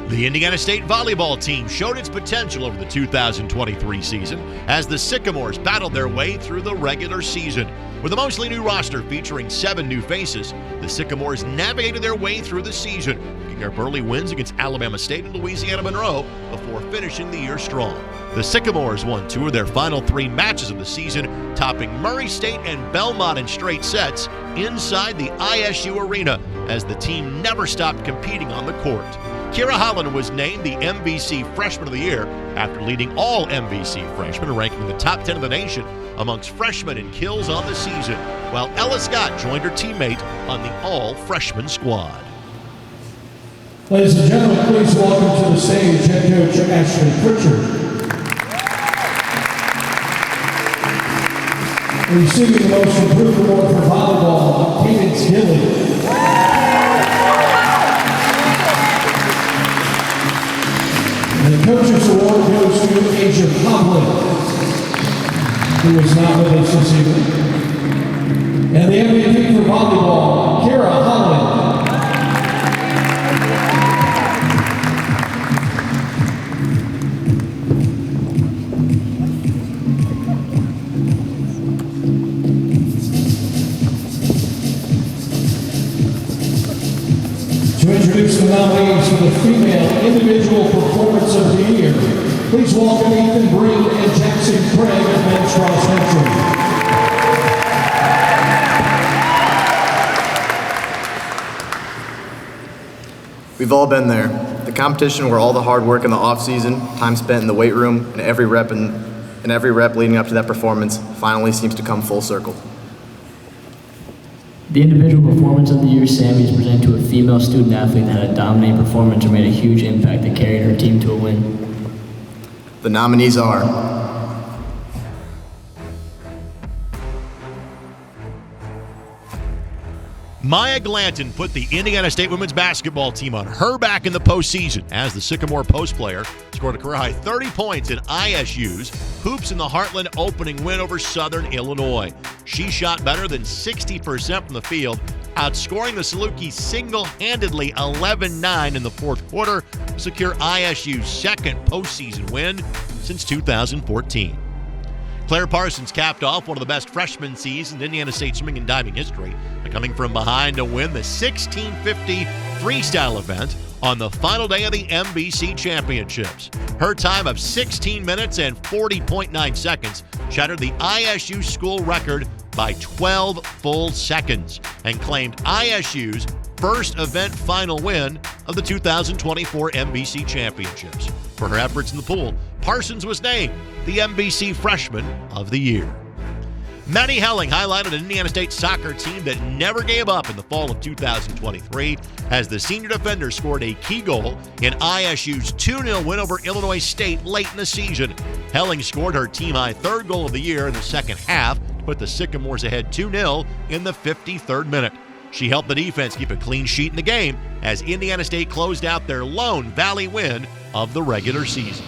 The Indiana State volleyball team showed its potential over the 2023 season as the Sycamores battled their way through the regular season. With a mostly new roster featuring 7 new faces, the Sycamores navigated their way through the season, picking up early wins against Alabama State and Louisiana Monroe before finishing the year strong. The Sycamores won 2 of their final 3 matches of the season, topping Murray State and Belmont in straight sets inside the ISU Arena, as the team never stopped competing on the court. Kira Holland was named the MVC Freshman of the Year after leading all MVC freshmen, ranking in the top 10 of the nation amongst freshmen in kills on the season, while Ella Scott joined her teammate on the all-freshman squad. Ladies and gentlemen, please welcome to the stage head coach Ashley Pritchard. Receiving the most improved award for volleyball, Cadence Gilly. The Coaches Award goes to Asia Cobley, who is not with us this evening. And the MVP for volleyball, Kira Holland. To introduce the nominees for the Female Individual Performance of the Year, please welcome Ethan Breen and Jackson Craig of men's cross country. We've all been there. The competition where all the hard work in the off-season, time spent in the weight room, and every rep leading up to that performance finally seems to come full circle. The Individual Performance of the Year SAMYs presented to a female student athlete that had a dominating performance or made a huge impact that carried her team to a win. The nominees are Maya Glanton put the Indiana State women's basketball team on her back in the postseason as the Sycamore post player scored a career-high 30 points in ISU's Hoops in the Heartland opening win over Southern Illinois. She shot better than 60% from the field, outscoring the Salukis single-handedly 11-9 in the fourth quarter to secure ISU's second postseason win since 2014. Claire Parsons capped off one of the best freshman seasons in Indiana State swimming and diving history by coming from behind to win the 1650 freestyle event on the final day of the MVC Championships. Her time of 16 minutes and 40.9 seconds shattered the ISU school record by 12 full seconds and claimed ISU's first event final win of the 2024 MVC Championships. For her efforts in the pool, Parsons was named the MVC Freshman of the Year. Maddie Helling highlighted an Indiana State soccer team that never gave up in the fall of 2023 as the senior defender scored a key goal in ISU's 2-0 win over Illinois State late in the season. Helling scored her team-high third goal of the year in the second half to put the Sycamores ahead 2-0 in the 53rd minute. She helped the defense keep a clean sheet in the game as Indiana State closed out their lone Valley win of the regular season.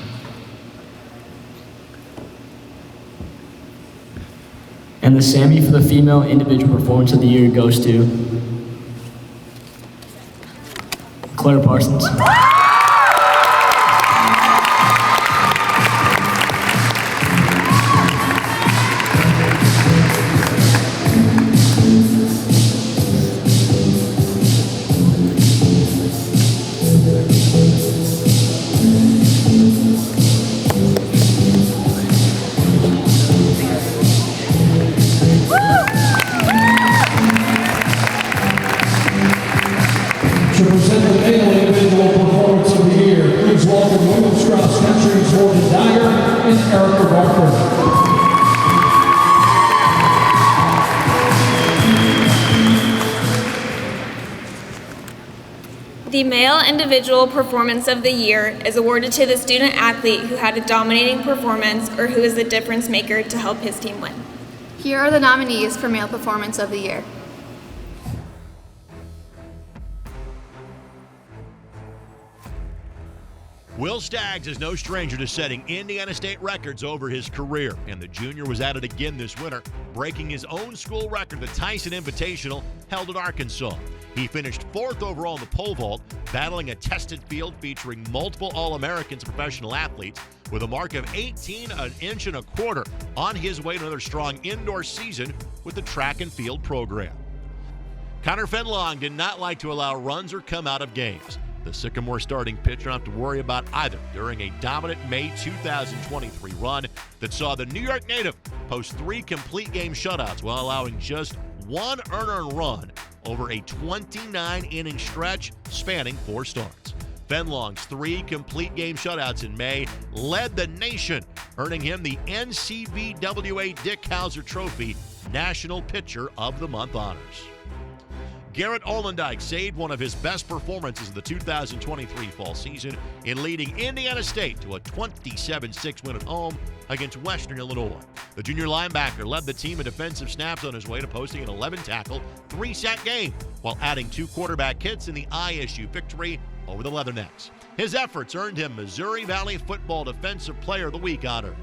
And the SAMY for the Female Individual Performance of the Year goes to Claire Parsons. To present the male individual performance of the year, please welcome women's cross country's Morgan Dyer and Erica Barker. The Male Individual Performance of the Year is awarded to the student athlete who had a dominating performance or who is the difference maker to help his team win. Here are the nominees for Male Performance of the Year. Will Staggs is no stranger to setting Indiana State records over his career, and the junior was at it again this winter, breaking his own school record, the Tyson Invitational, held at Arkansas. He finished 4th overall in the pole vault, battling a tested field featuring multiple All-Americans and professional athletes, with a mark of 18 an inch and a quarter on his way to another strong indoor season with the track and field program. Connor Fenlong did not like to allow runs or come out of games. The Sycamore starting pitcher don't have to worry about either during a dominant May 2023 run that saw the New York native post 3 complete game shutouts while allowing just 1 earned run over a 29-inning stretch spanning 4 starts. Fenlong's 3 complete game shutouts in May led the nation, earning him the NCBWA Dick Hauser Trophy National Pitcher of the Month honors. Garrett Olendijk saved one of his best performances of the 2023 fall season in leading Indiana State to a 27-6 win at home against Western Illinois. The junior linebacker led the team in defensive snaps on his way to posting an 11-tackle, 3-sack game while adding 2 quarterback hits in the ISU victory over the Leathernecks. His efforts earned him Missouri Valley Football Defensive Player of the Week honors.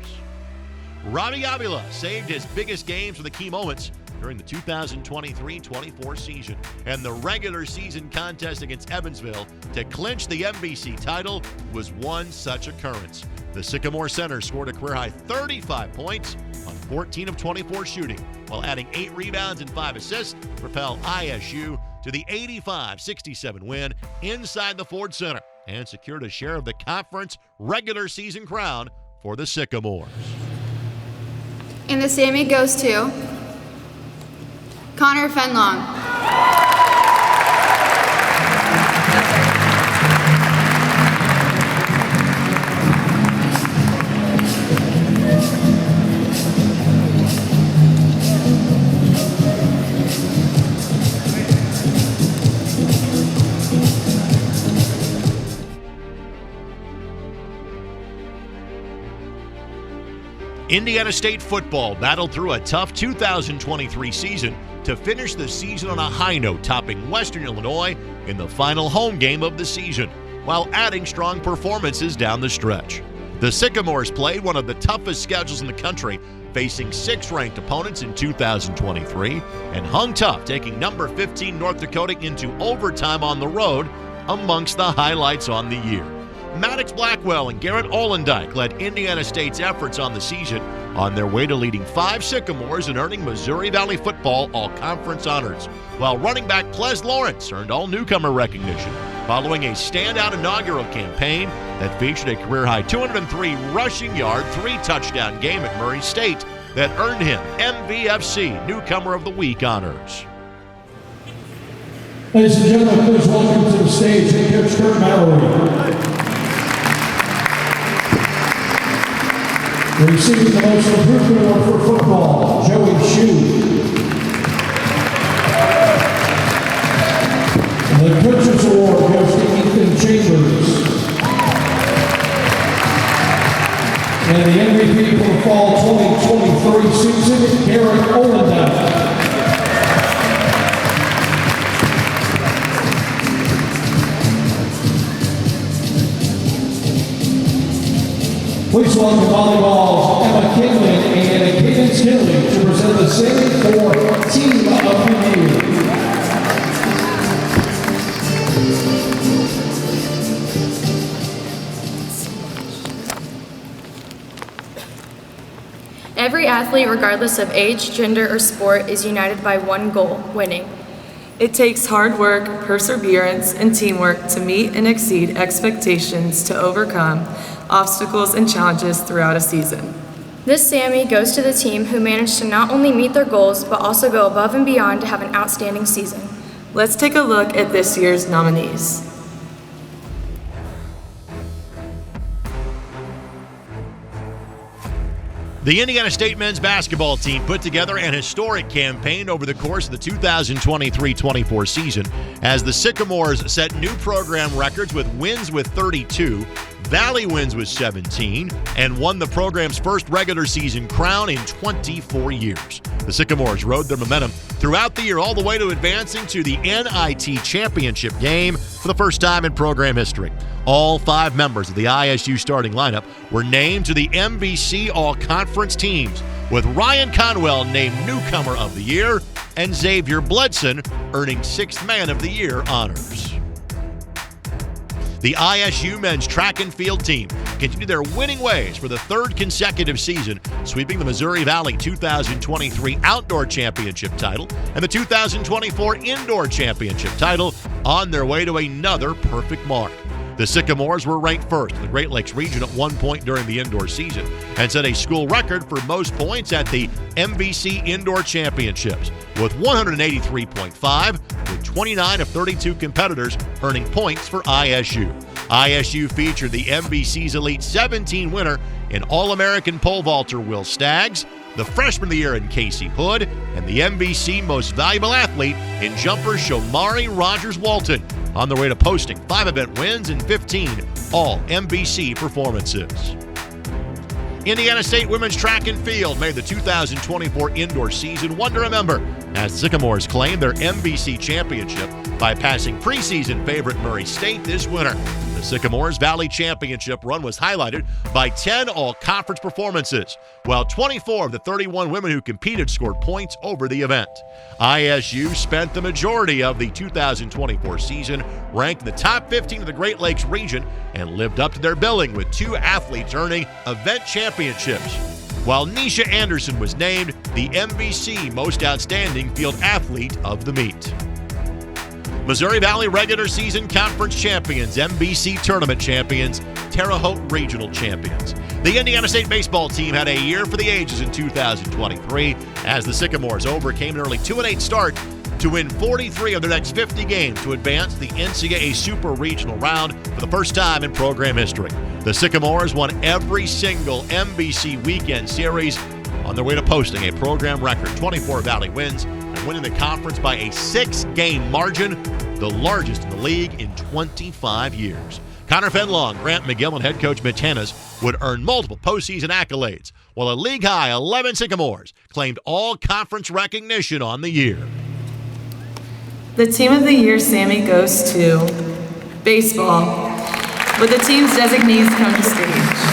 Robbie Avila saved his biggest games for the key moments during the 2023-24 season, and the regular season contest against Evansville to clinch the MVC title was one such occurrence. The Sycamore center scored a career-high 35 points on 14 of 24 shooting, while adding 8 rebounds and 5 assists to propel ISU to the 85-67 win inside the Ford Center and secured a share of the conference regular season crown for the Sycamores. And the SAMY goes to Connor Fenlong. Indiana State football battled through a tough 2023 season to finish the season on a high note, topping Western Illinois in the final home game of the season, while adding strong performances down the stretch. The Sycamores played one of the toughest schedules in the country, facing 6th-ranked opponents in 2023, and hung tough, taking number 15 North Dakota into overtime on the road, amongst the highlights on the year. Maddox Blackwell and Garrett Olendijk led Indiana State's efforts on the season on their way to leading 5 Sycamores and earning Missouri Valley Football All-Conference honors, while running back Ples Lawrence earned all-newcomer recognition. following a standout inaugural campaign that featured a career-high 203 rushing yard, 3-touchdown game at Murray State that earned him MVFC Newcomer of the Week honors. Ladies and gentlemen, please welcome to the stage head coach Kurt Mallory. Receiving the Most Improved Award for football, Joey Shue. The Coaches Award goes to Ethan Chambers. And the MVP for the fall 2023 season, Garrett Olendijk. Please welcome volleyball's Emma Kinlan and Cadence Kinley to present the SAMY for Team of the Year. Every athlete, regardless of age, gender, or sport, is united by one goal: winning. It takes hard work, perseverance, and teamwork to meet and exceed expectations to overcome obstacles and challenges throughout a season. This SAMY goes to the team who managed to not only meet their goals, but also go above and beyond to have an outstanding season. Let's take a look at this year's nominees. The Indiana State men's basketball team put together an historic campaign over the course of the 2023-24 season as the Sycamores set new program records with wins with 32, Valley wins with 17, and won the program's first regular season crown in 24 years. The Sycamores rode their momentum throughout the year all the way to advancing to the NIT championship game for the first time in program history. All 5 members of the ISU starting lineup were named to the MVC All-Conference teams, with Ryan Conwell named Newcomer of the Year and Xavier Bledson earning 6th Man of the Year honors. The ISU men's track and field team continued their winning ways for the 3rd consecutive season, sweeping the Missouri Valley 2023 Outdoor Championship title and the 2024 Indoor Championship title on their way to another perfect mark. The Sycamores were ranked first in the Great Lakes region at one point during the indoor season and set a school record for most points at the MVC Indoor Championships with 183.5, with 29 of 32 competitors earning points for ISU. ISU featured the MVC's Elite 17 winner in All-American pole vaulter Will Staggs, the Freshman of the Year in Casey Hood, and the MVC Most Valuable Athlete in jumper Shomari Rogers-Walton, on their way to posting 5 event wins and 15 all-MVC performances. Indiana State women's track and field made the 2024 indoor season one to remember as the Sycamores claimed their MVC championship by passing preseason favorite Murray State this winter. The Sycamores Valley Championship run was highlighted by 10 all-conference performances, while 24 of the 31 women who competed scored points over the event. ISU spent the majority of the 2024 season ranked in the top 15 of the Great Lakes region and lived up to their billing with 2 athletes earning event championships, while Nisha Anderson was named the MVC Most Outstanding Field Athlete of the meet. Missouri Valley regular season conference champions, MVC tournament champions, Terre Haute regional champions. The Indiana State baseball team had a year for the ages in 2023 as the Sycamores overcame an early 2-8 start to win 43 of their next 50 games to advance the NCAA Super Regional round for the first time in program history. The Sycamores won every single MVC weekend series on their way to posting a program record 24 Valley wins and winning the conference by a 6-game margin, the largest in the league in 25 years. Connor Fenlong, Grant McGill, and head coach Mitch Hennes would earn multiple postseason accolades, while a league-high 11 Sycamores claimed all conference recognition on the year. The Team of the Year SAMY goes to baseball. Would the team's designees come to stage?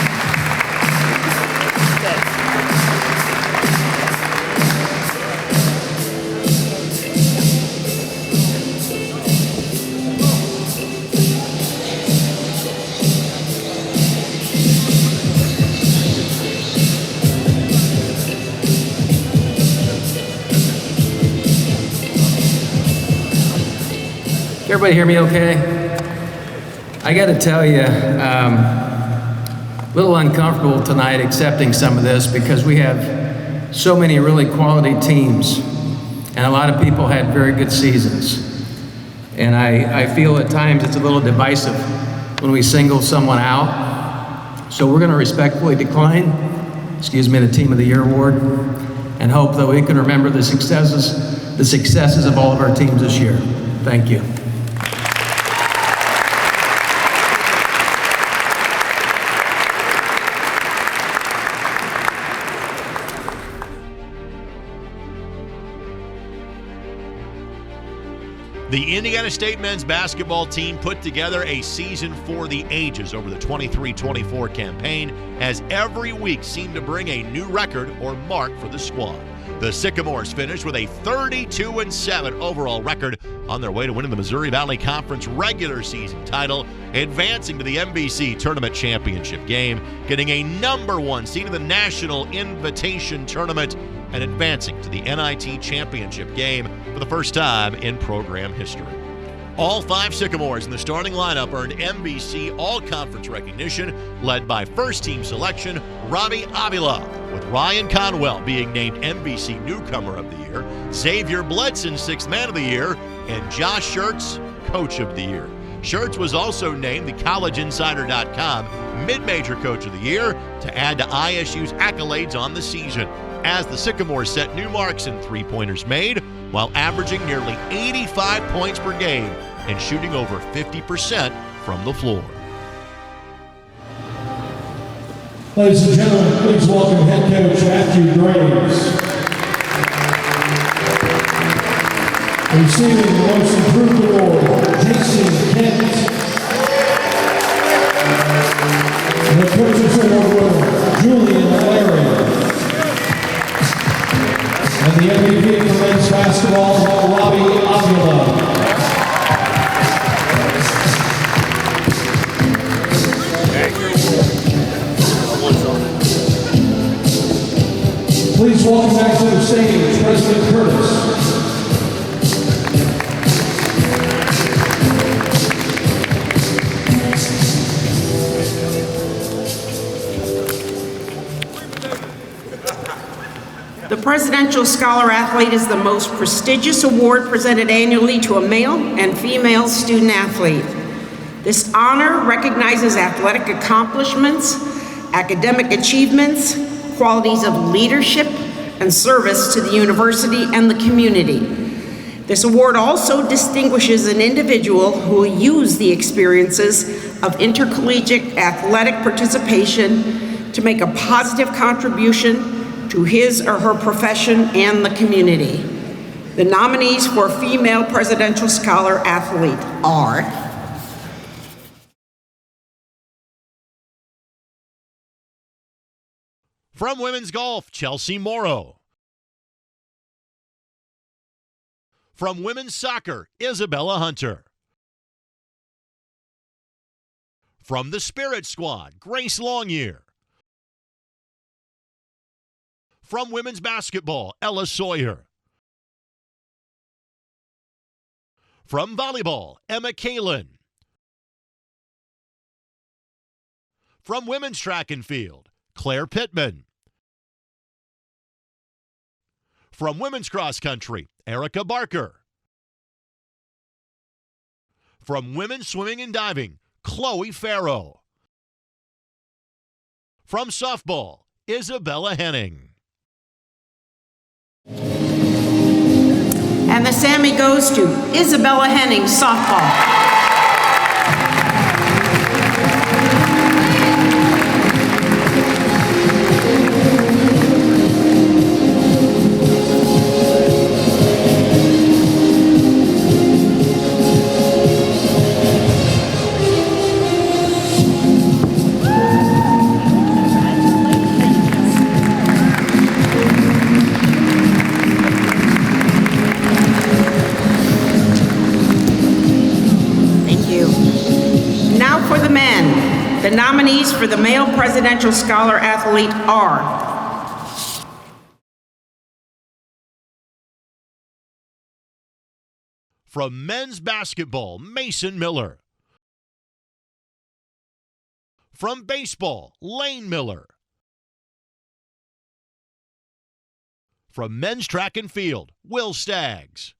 Everybody hear me okay? I got to tell you, a little uncomfortable tonight accepting some of this because we have so many really quality teams, and a lot of people had very good seasons. And I feel at times it's a little divisive when we single someone out. So we're going to respectfully decline, the Team of the Year award, and hope that we can remember the successes of all of our teams this year. Thank you. The Indiana State men's basketball team put together a season for the ages over the 23-24 campaign, as every week seemed to bring a new record or mark for the squad. The Sycamores finished with a 32-7 overall record on their way to winning the Missouri Valley Conference regular season title, advancing to the MVC Tournament Championship game, getting a #1 seed in the National Invitation Tournament, and advancing to the NIT Championship game for the first time in program history. All 5 Sycamores in the starting lineup earned MVC All-Conference recognition, led by first-team selection Robbie Avila, with Ryan Conwell being named MVC Newcomer of the Year, Xavier Bledson Sixth Man of the Year, and Josh Schertz Coach of the Year. Schertz was also named the CollegeInsider.com Mid-Major Coach of the Year to add to ISU's accolades on the season, as the Sycamores set new marks in three-pointers made while averaging nearly 85 points per game and shooting over 50% from the floor. Ladies and gentlemen, please welcome head coach Matthew Graves. Receiving the Most Improved Award, Jason Kent. And the Coaches Award winner, Julian Larry. And the MVP for men's basketball, Robbie Avila. Please welcome back to the stage President Curtis. The Presidential Scholar Athlete is the most prestigious award presented annually to a male and female student athlete. This honor recognizes athletic accomplishments, academic achievements, qualities of leadership, and service to the university and the community. This award also distinguishes an individual who will use the experiences of intercollegiate athletic participation to make a positive contribution to his or her profession and the community. The nominees for Female Presidential Scholar Athlete are from women's golf, Chelsea Morrow. From women's soccer, Isabella Hunter. From the Spirit Squad, Grace Longyear. From women's basketball, Ella Sawyer. From volleyball, Emma Kalin. From women's track and field, Claire Pittman. From women's cross country, Erica Barker. From women's swimming and diving, Chloe Farrow. From softball, Isabella Henning. And the SAMY goes to Isabella Henning, softball. The nominees for the Male Presidential Scholar Athlete are from men's basketball, Mason Miller. From baseball, Lane Miller. From men's track and field, Will Staggs.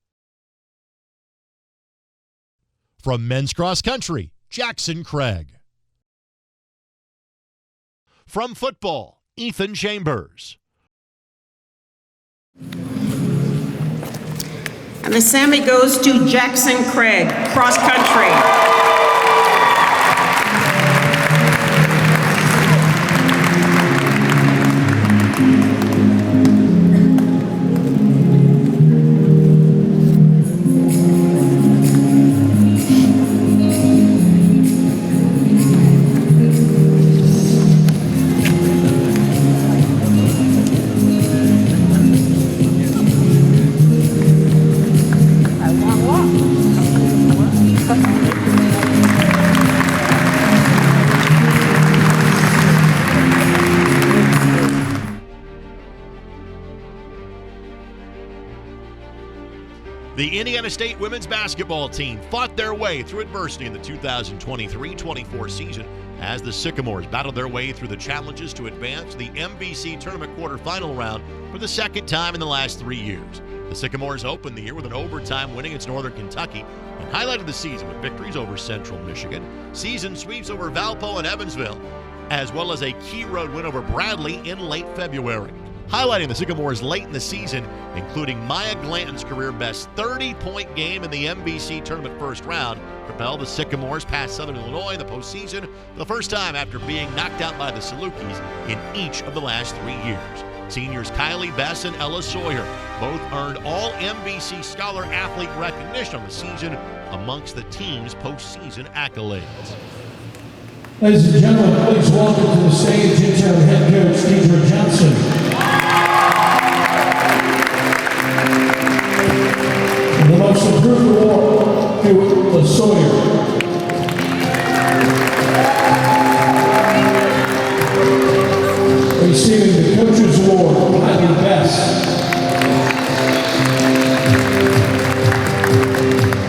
From men's cross country, Jackson Craig. From football, Ethan Chambers. And the SAMY goes to Jackson Craig, cross country. The Indiana State women's basketball team fought their way through adversity in the 2023-24 season as the Sycamores battled their way through the challenges to advance to the MVC tournament quarterfinal round for the second time in the last 3 years. The Sycamores opened the year with an overtime win against Northern Kentucky and highlighted the season with victories over Central Michigan, season sweeps over Valpo and Evansville, as well as a key road win over Bradley in late February. Highlighting the Sycamores late in the season, including Maya Glanton's career-best 30-point game in the MVC tournament first round, propelled the Sycamores past Southern Illinois in the postseason for the first time after being knocked out by the Salukis in each of the last 3 years. Seniors Kylie Bess and Ella Sawyer both earned all MVC Scholar Athlete recognition on the season amongst the team's postseason accolades. Ladies and gentlemen, please welcome to the stage interim head coach Deidre Johnson. And the most improved award to La Sawyer. Receiving the Coach's Award, Kylie Bess.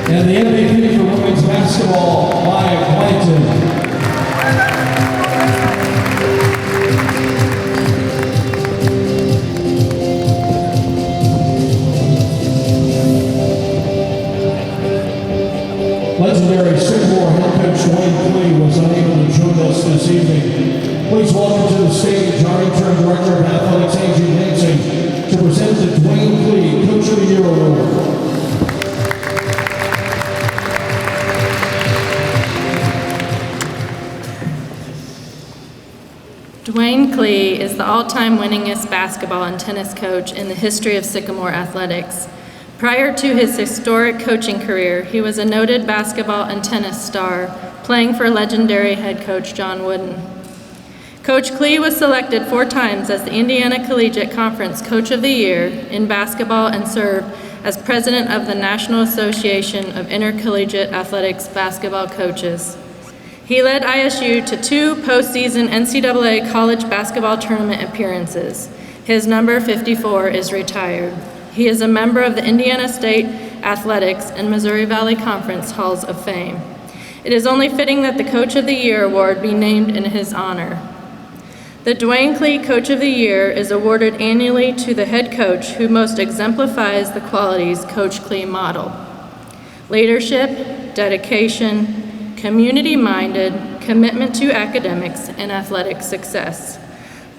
And the MVP for women's basketball, Maya Glanton. Legendary Sycamore head coach Dwayne Clee was unable to join us this evening. Please welcome to the stage our interim director of athletics, Angie Lansing, to present the Dwayne Clee Coach of the Year Award. Dwayne Clee is the all-time winningest basketball and tennis coach in the history of Sycamore athletics. Prior to his historic coaching career, he was a noted basketball and tennis star, playing for legendary head coach John Wooden. Coach Clee was selected 4 times as the Indiana Collegiate Conference Coach of the Year in basketball and served as president of the National Association of Intercollegiate Athletics Basketball Coaches. He led ISU to 2 postseason NCAA college basketball tournament appearances. His number 54 is retired. He is a member of the Indiana State Athletics and Missouri Valley Conference Halls of Fame. It is only fitting that the Coach of the Year award be named in his honor. The Dwayne Clee Coach of the Year is awarded annually to the head coach who most exemplifies the qualities Coach Clee modeled: leadership, dedication, community-minded, commitment to academics, and athletic success.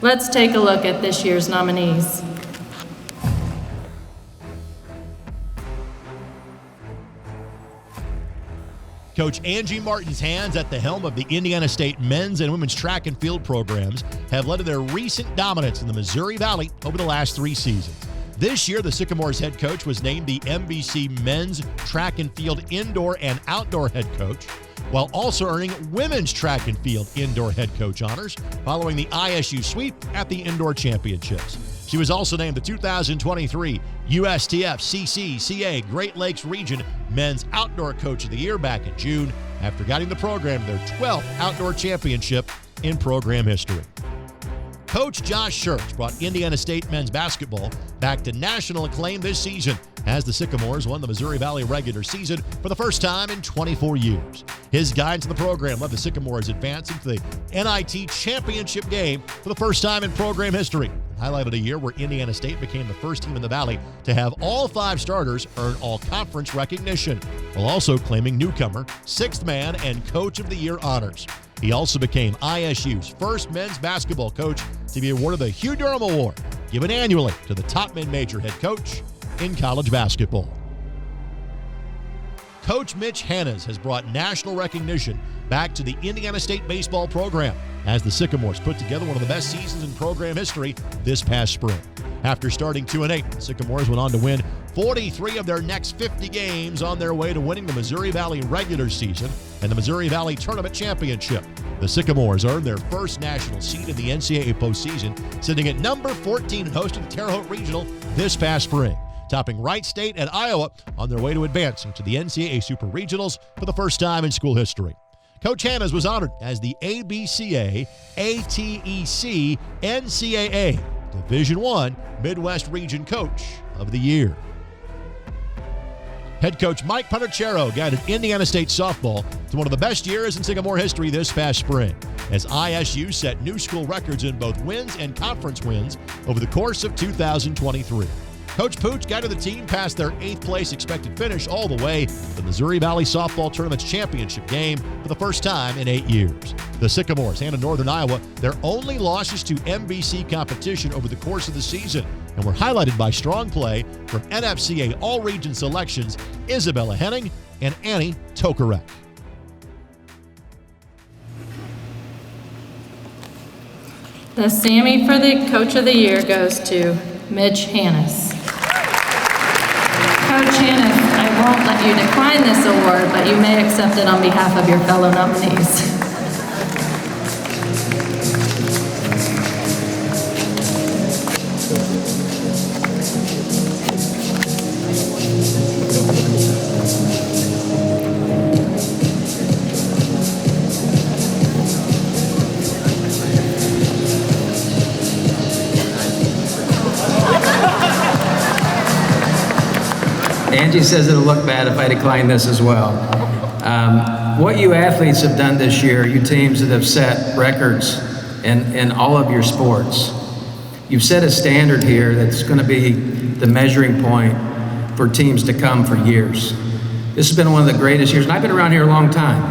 Let's take a look at this year's nominees. Coach Angie Martin's hands at the helm of the Indiana State men's and women's track and field programs have led to their recent dominance in the Missouri Valley over the last 3 seasons. This year, the Sycamores head coach was named the MVC men's track and field indoor and outdoor head coach, while also earning women's track and field indoor head coach honors following the ISU sweep at the indoor championships. She was also named the 2023 USTF CCCA Great Lakes Region Men's Outdoor Coach of the Year back in June after guiding the program to their 12th outdoor championship in program history. Coach Josh Schertz brought Indiana State men's basketball back to national acclaim this season as the Sycamores won the Missouri Valley regular season for the first time in 24 years. His guidance in the program led the Sycamores advancing to the NIT championship game for the first time in program history. Highlighted a year where Indiana State became the first team in the Valley to have all 5 starters earn all-conference recognition, while also claiming newcomer, 6th man, and Coach of the Year honors. He also became ISU's first men's basketball coach to be awarded the Hugh Durham Award, given annually to the top mid-major head coach in college basketball. Coach Mitch Hannes has brought national recognition back to the Indiana State baseball program as the Sycamores put together one of the best seasons in program history this past spring. After starting 2-8, the Sycamores went on to win 43 of their next 50 games on their way to winning the Missouri Valley regular season and the Missouri Valley Tournament Championship. The Sycamores earned their first national seed in the NCAA postseason, sitting at number 14 and hosting the Terre Haute Regional this past spring, topping Wright State and Iowa on their way to advancing to the NCAA Super Regionals for the first time in school history. Coach Hannes was honored as the ABCA ATEC NCAA Division I Midwest Region Coach of the Year. Head coach Mike Panachero guided Indiana State softball to one of the best years in Sycamore history this past spring, as ISU set new school records in both wins and conference wins over the course of 2023. Coach Pooch guided the team past their 8th place expected finish all the way to the Missouri Valley Softball Tournament's championship game for the first time in 8 years. The Sycamores handed Northern Iowa their only losses to MVC competition over the course of the season and were highlighted by strong play from NFCA All-Region selections Isabella Henning and Annie Tokarek. The SAMY for the Coach of the Year goes to Mitch Hannes. Coach Hannes, I won't let you decline this award, but you may accept it on behalf of your fellow nominees. Angie says it'll look bad if I decline this as well. What you athletes have done this year, you teams that have set records in all of your sports, you've set a standard here that's going to be the measuring point for teams to come for years. This has been one of the greatest years, and I've been around here a long time.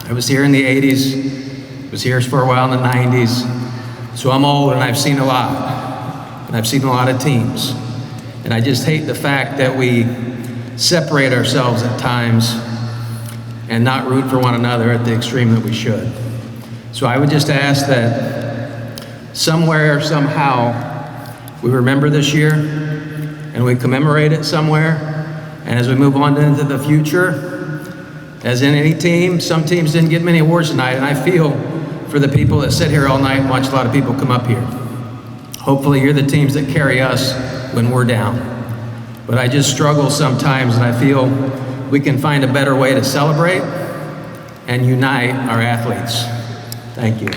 I was here in the 80s, was here for a while in the 90s, so I'm old and I've seen a lot, and I've seen a lot of teams. And I just hate the fact that we separate ourselves at times and not root for one another at the extreme that we should. So I would just ask that somewhere, somehow, we remember this year and we commemorate it somewhere. And as we move on into the future, as in any team, some teams didn't get many awards tonight, and I feel for the people that sit here all night and watch a lot of people come up here. Hopefully you're the teams that carry us when we're down. But I just struggle sometimes, and I feel we can find a better way to celebrate and unite our athletes. Thank you.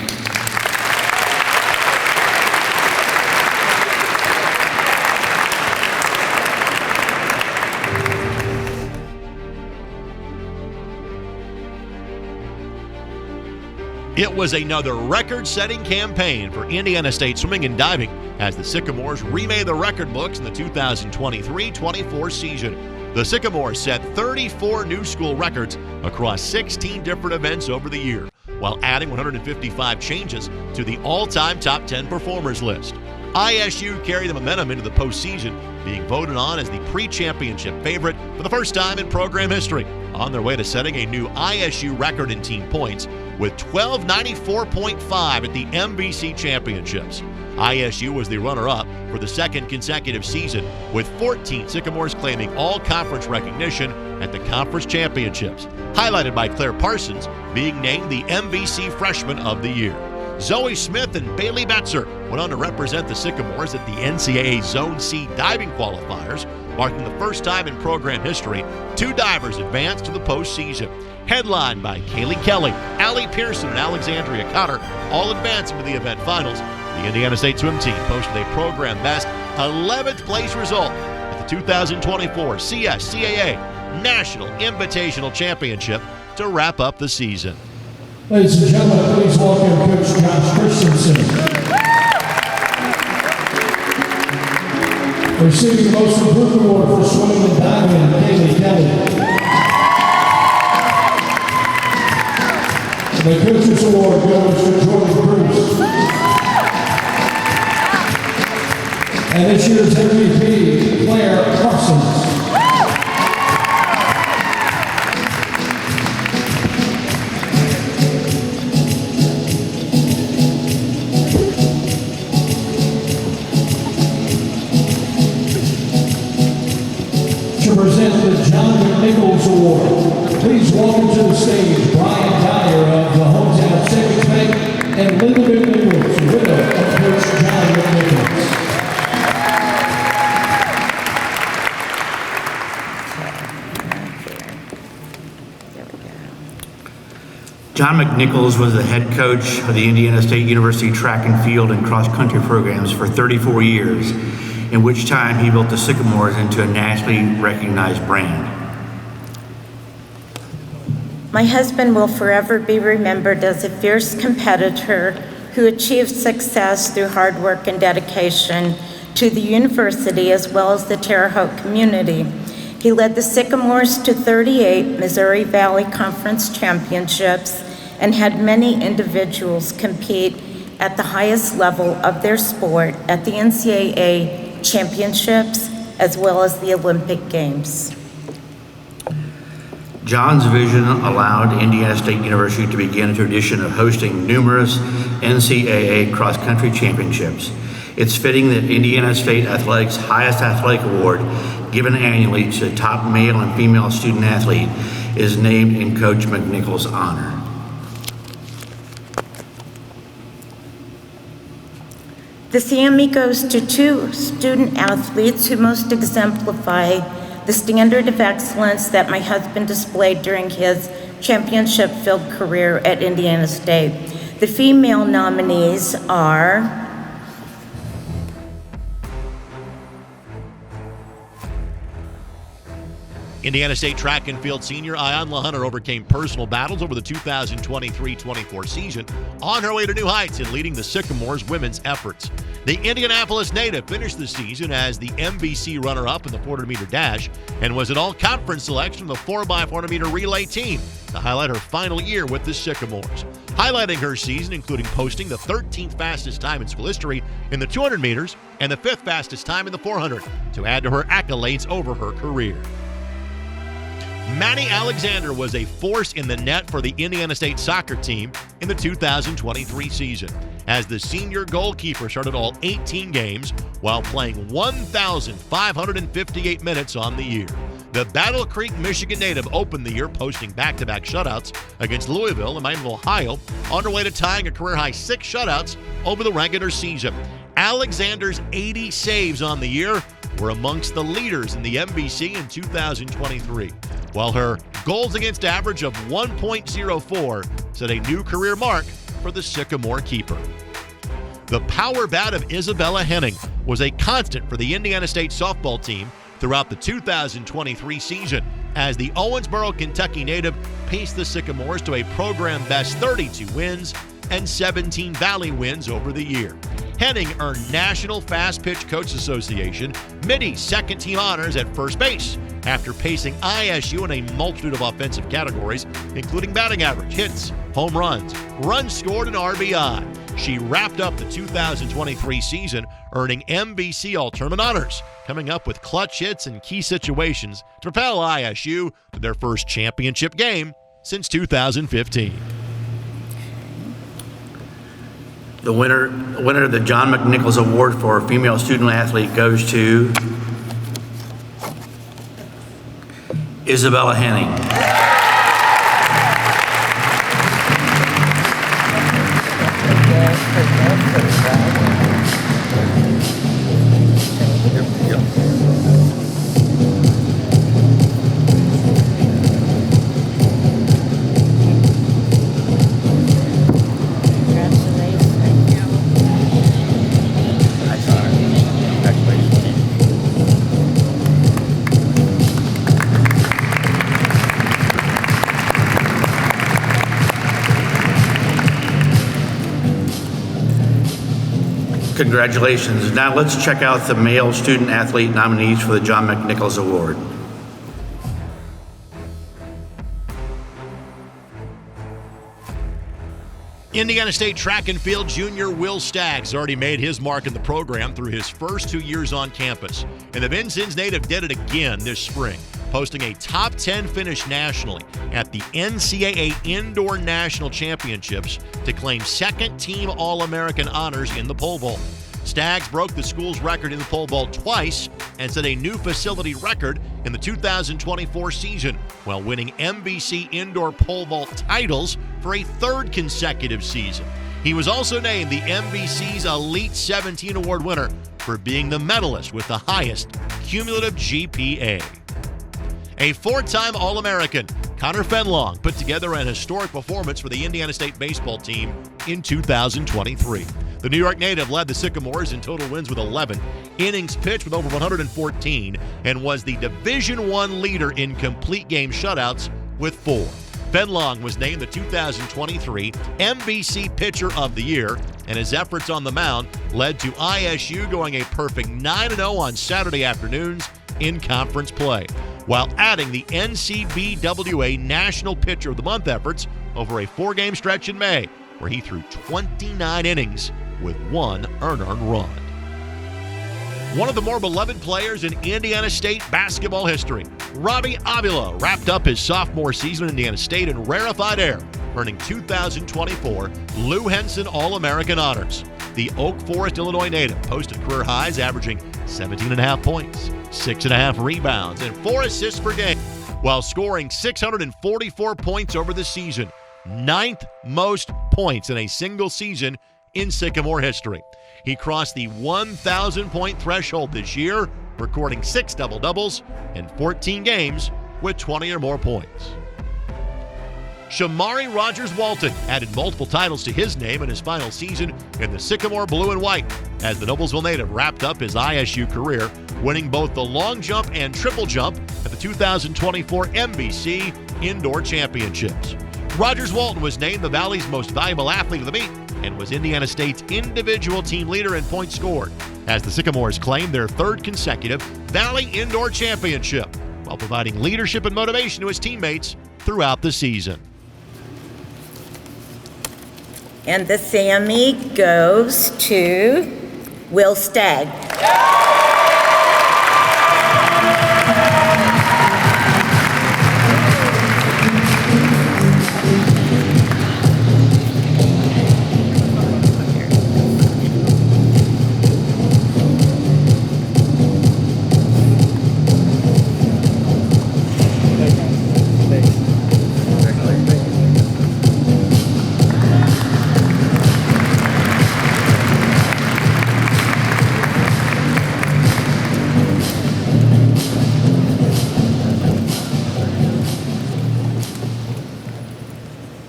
It was another record-setting campaign for Indiana State swimming and diving as the Sycamores remade the record books in the 2023-24 season. The Sycamores set 34 new school records across 16 different events over the year, while adding 155 changes to the all-time top 10 performers list. ISU carried the momentum into the postseason, being voted on as the pre-championship favorite for the first time in program history, on their way to setting a new ISU record in team points with 1294.5 at the MVC Championships. ISU was the runner-up for the second consecutive season, with 14 Sycamores claiming all-conference recognition at the conference championships, highlighted by Claire Parsons being named the MVC Freshman of the Year. Zoe Smith and Bailey Betzer went on to represent the Sycamores at the NCAA Zone C diving qualifiers, marking the first time in program history 2 divers advanced to the postseason. Headlined by Kaylee Kelly, Allie Pearson, and Alexandria Cotter, all advancing to the event finals, the Indiana State swim team posted a program best 11th place result at the 2024 CSCAA National Invitational Championship to wrap up the season. Ladies and gentlemen, please welcome Coach Josh Christensen. Receiving the Most Improved Award for swimming and diving, Kaylee Kelly. The Coaches Award goes to Jordan Bruce. And this year's MVP, Claire Parsons. To present the John McNichols Award, please welcome to the stage Brian Dyer of the Hometown Savings Bank and Linda McNichols, widow of Coach John McNichols. John McNichols was the head coach of the Indiana State University track and field and cross-country programs for 34 years, in which time he built the Sycamores into a nationally recognized brand. My husband will forever be remembered as a fierce competitor who achieved success through hard work and dedication to the university as well as the Terre Haute community. He led the Sycamores to 38 Missouri Valley Conference championships and had many individuals compete at the highest level of their sport at the NCAA championships as well as the Olympic Games. John's vision allowed Indiana State University to begin a tradition of hosting numerous NCAA cross-country championships. It's fitting that Indiana State Athletics' highest athletic award, given annually to the top male and female student athlete, is named in Coach McNichols' honor. The SAMY goes to two student athletes who most exemplify the standard of excellence that my husband displayed during his championship-filled career at Indiana State. The female nominees are Indiana State track and field senior Ayanla Hunter overcame personal battles over the 2023-24 season on her way to new heights in leading the Sycamores women's efforts. The Indianapolis native finished the season as the MVC runner-up in the 400-meter dash and was an all-conference selection of the 4x400-meter relay team to highlight her final year with the Sycamores. Highlighting her season, including posting the 13th fastest time in school history in the 200 meters and the 5th fastest time in the 400 to add to her accolades over her career. Manny Alexander was a force in the net for the Indiana State soccer team in the 2023 season, as the senior goalkeeper started all 18 games while playing 1,558 minutes on the year. The Battle Creek, Michigan native opened the year posting back-to-back shutouts against Louisville and Miami, Ohio, on her way to tying a career-high 6 shutouts over the regular season. Alexander's 80 saves on the year were amongst the leaders in the MVC in 2023, while her goals against average of 1.04 set a new career mark for the Sycamore keeper. The power bat of Isabella Henning was a constant for the Indiana State softball team throughout the 2023 season, as the Owensboro, Kentucky native paced the Sycamores to a program best 32 wins and 17 Valley wins over the year. Henning earned National Fast Pitch Coach Association Midi second team honors at first base after pacing ISU in a multitude of offensive categories, including batting average, hits, home runs, runs scored, and RBI. She wrapped up the 2023 season earning MVC All-Tournament honors, coming up with clutch hits in key situations to propel ISU to their first championship game since 2015. The winner of the John McNichols Award for Female Student Athlete goes to Isabella Henning. Congratulations. Now let's check out the male student athlete nominees for the John McNichols Award. Indiana State track and field junior Will Staggs has already made his mark in the program through his first 2 years on campus. And the Vincennes native did it again this spring, posting a top 10 finish nationally at the NCAA Indoor National Championships to claim second-team All-American honors in the pole vault. Staggs broke the school's record in the pole vault twice and set a new facility record in the 2024 season while winning MVC indoor pole vault titles for a third consecutive season. He was also named the MVC's Elite 17 Award winner for being the medalist with the highest cumulative GPA. A four-time All-American, Connor Fenlong put together an historic performance for the Indiana State baseball team in 2023. The New York native led the Sycamores in total wins with 11, innings pitched with over 114, and was the Division I leader in complete game shutouts with 4. Fenlong was named the 2023 MVC Pitcher of the Year, and his efforts on the mound led to ISU going a perfect 9-0 on Saturday afternoons in conference play, while adding the NCBWA National Pitcher of the Month efforts over a 4-game stretch in May, where he threw 29 innings with 1 earned run. One of the more beloved players in Indiana State basketball history, Robbie Avila, wrapped up his sophomore season in Indiana State in rarefied air, earning 2024 Lou Henson All-American honors. The Oak Forest, Illinois native posted career highs, averaging 17.5 points, 6.5 rebounds, and 4 assists per game, while scoring 644 points over the season, 9th most points in a single season in Sycamore history. He crossed the 1,000-point threshold this year, recording 6 double-doubles in 14 games with 20 or more points. Shamari Rogers-Walton added multiple titles to his name in his final season in the Sycamore Blue and White, as the Noblesville native wrapped up his ISU career, winning both the long jump and triple jump at the 2024 MVC Indoor Championships. Rogers-Walton was named the Valley's most valuable athlete of the meet and was Indiana State's individual team leader in points scored, as the Sycamores claimed their 3rd consecutive Valley Indoor Championship, while providing leadership and motivation to his teammates throughout the season. And the SAMY goes to Will Staggs.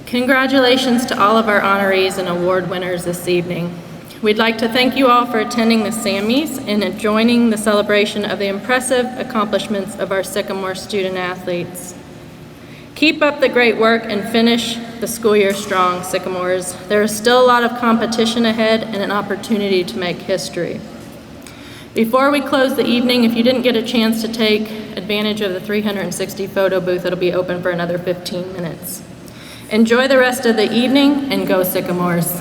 Congratulations to all of our honorees and award winners this evening. We'd like to thank you all for attending the SAMYs and joining the celebration of the impressive accomplishments of our Sycamore student athletes. Keep up the great work and finish the school year strong, Sycamores. There is still a lot of competition ahead and an opportunity to make history. Before we close the evening, if you didn't get a chance to take advantage of the 360 photo booth, it'll be open for another 15 minutes. Enjoy the rest of the evening and go Sycamores.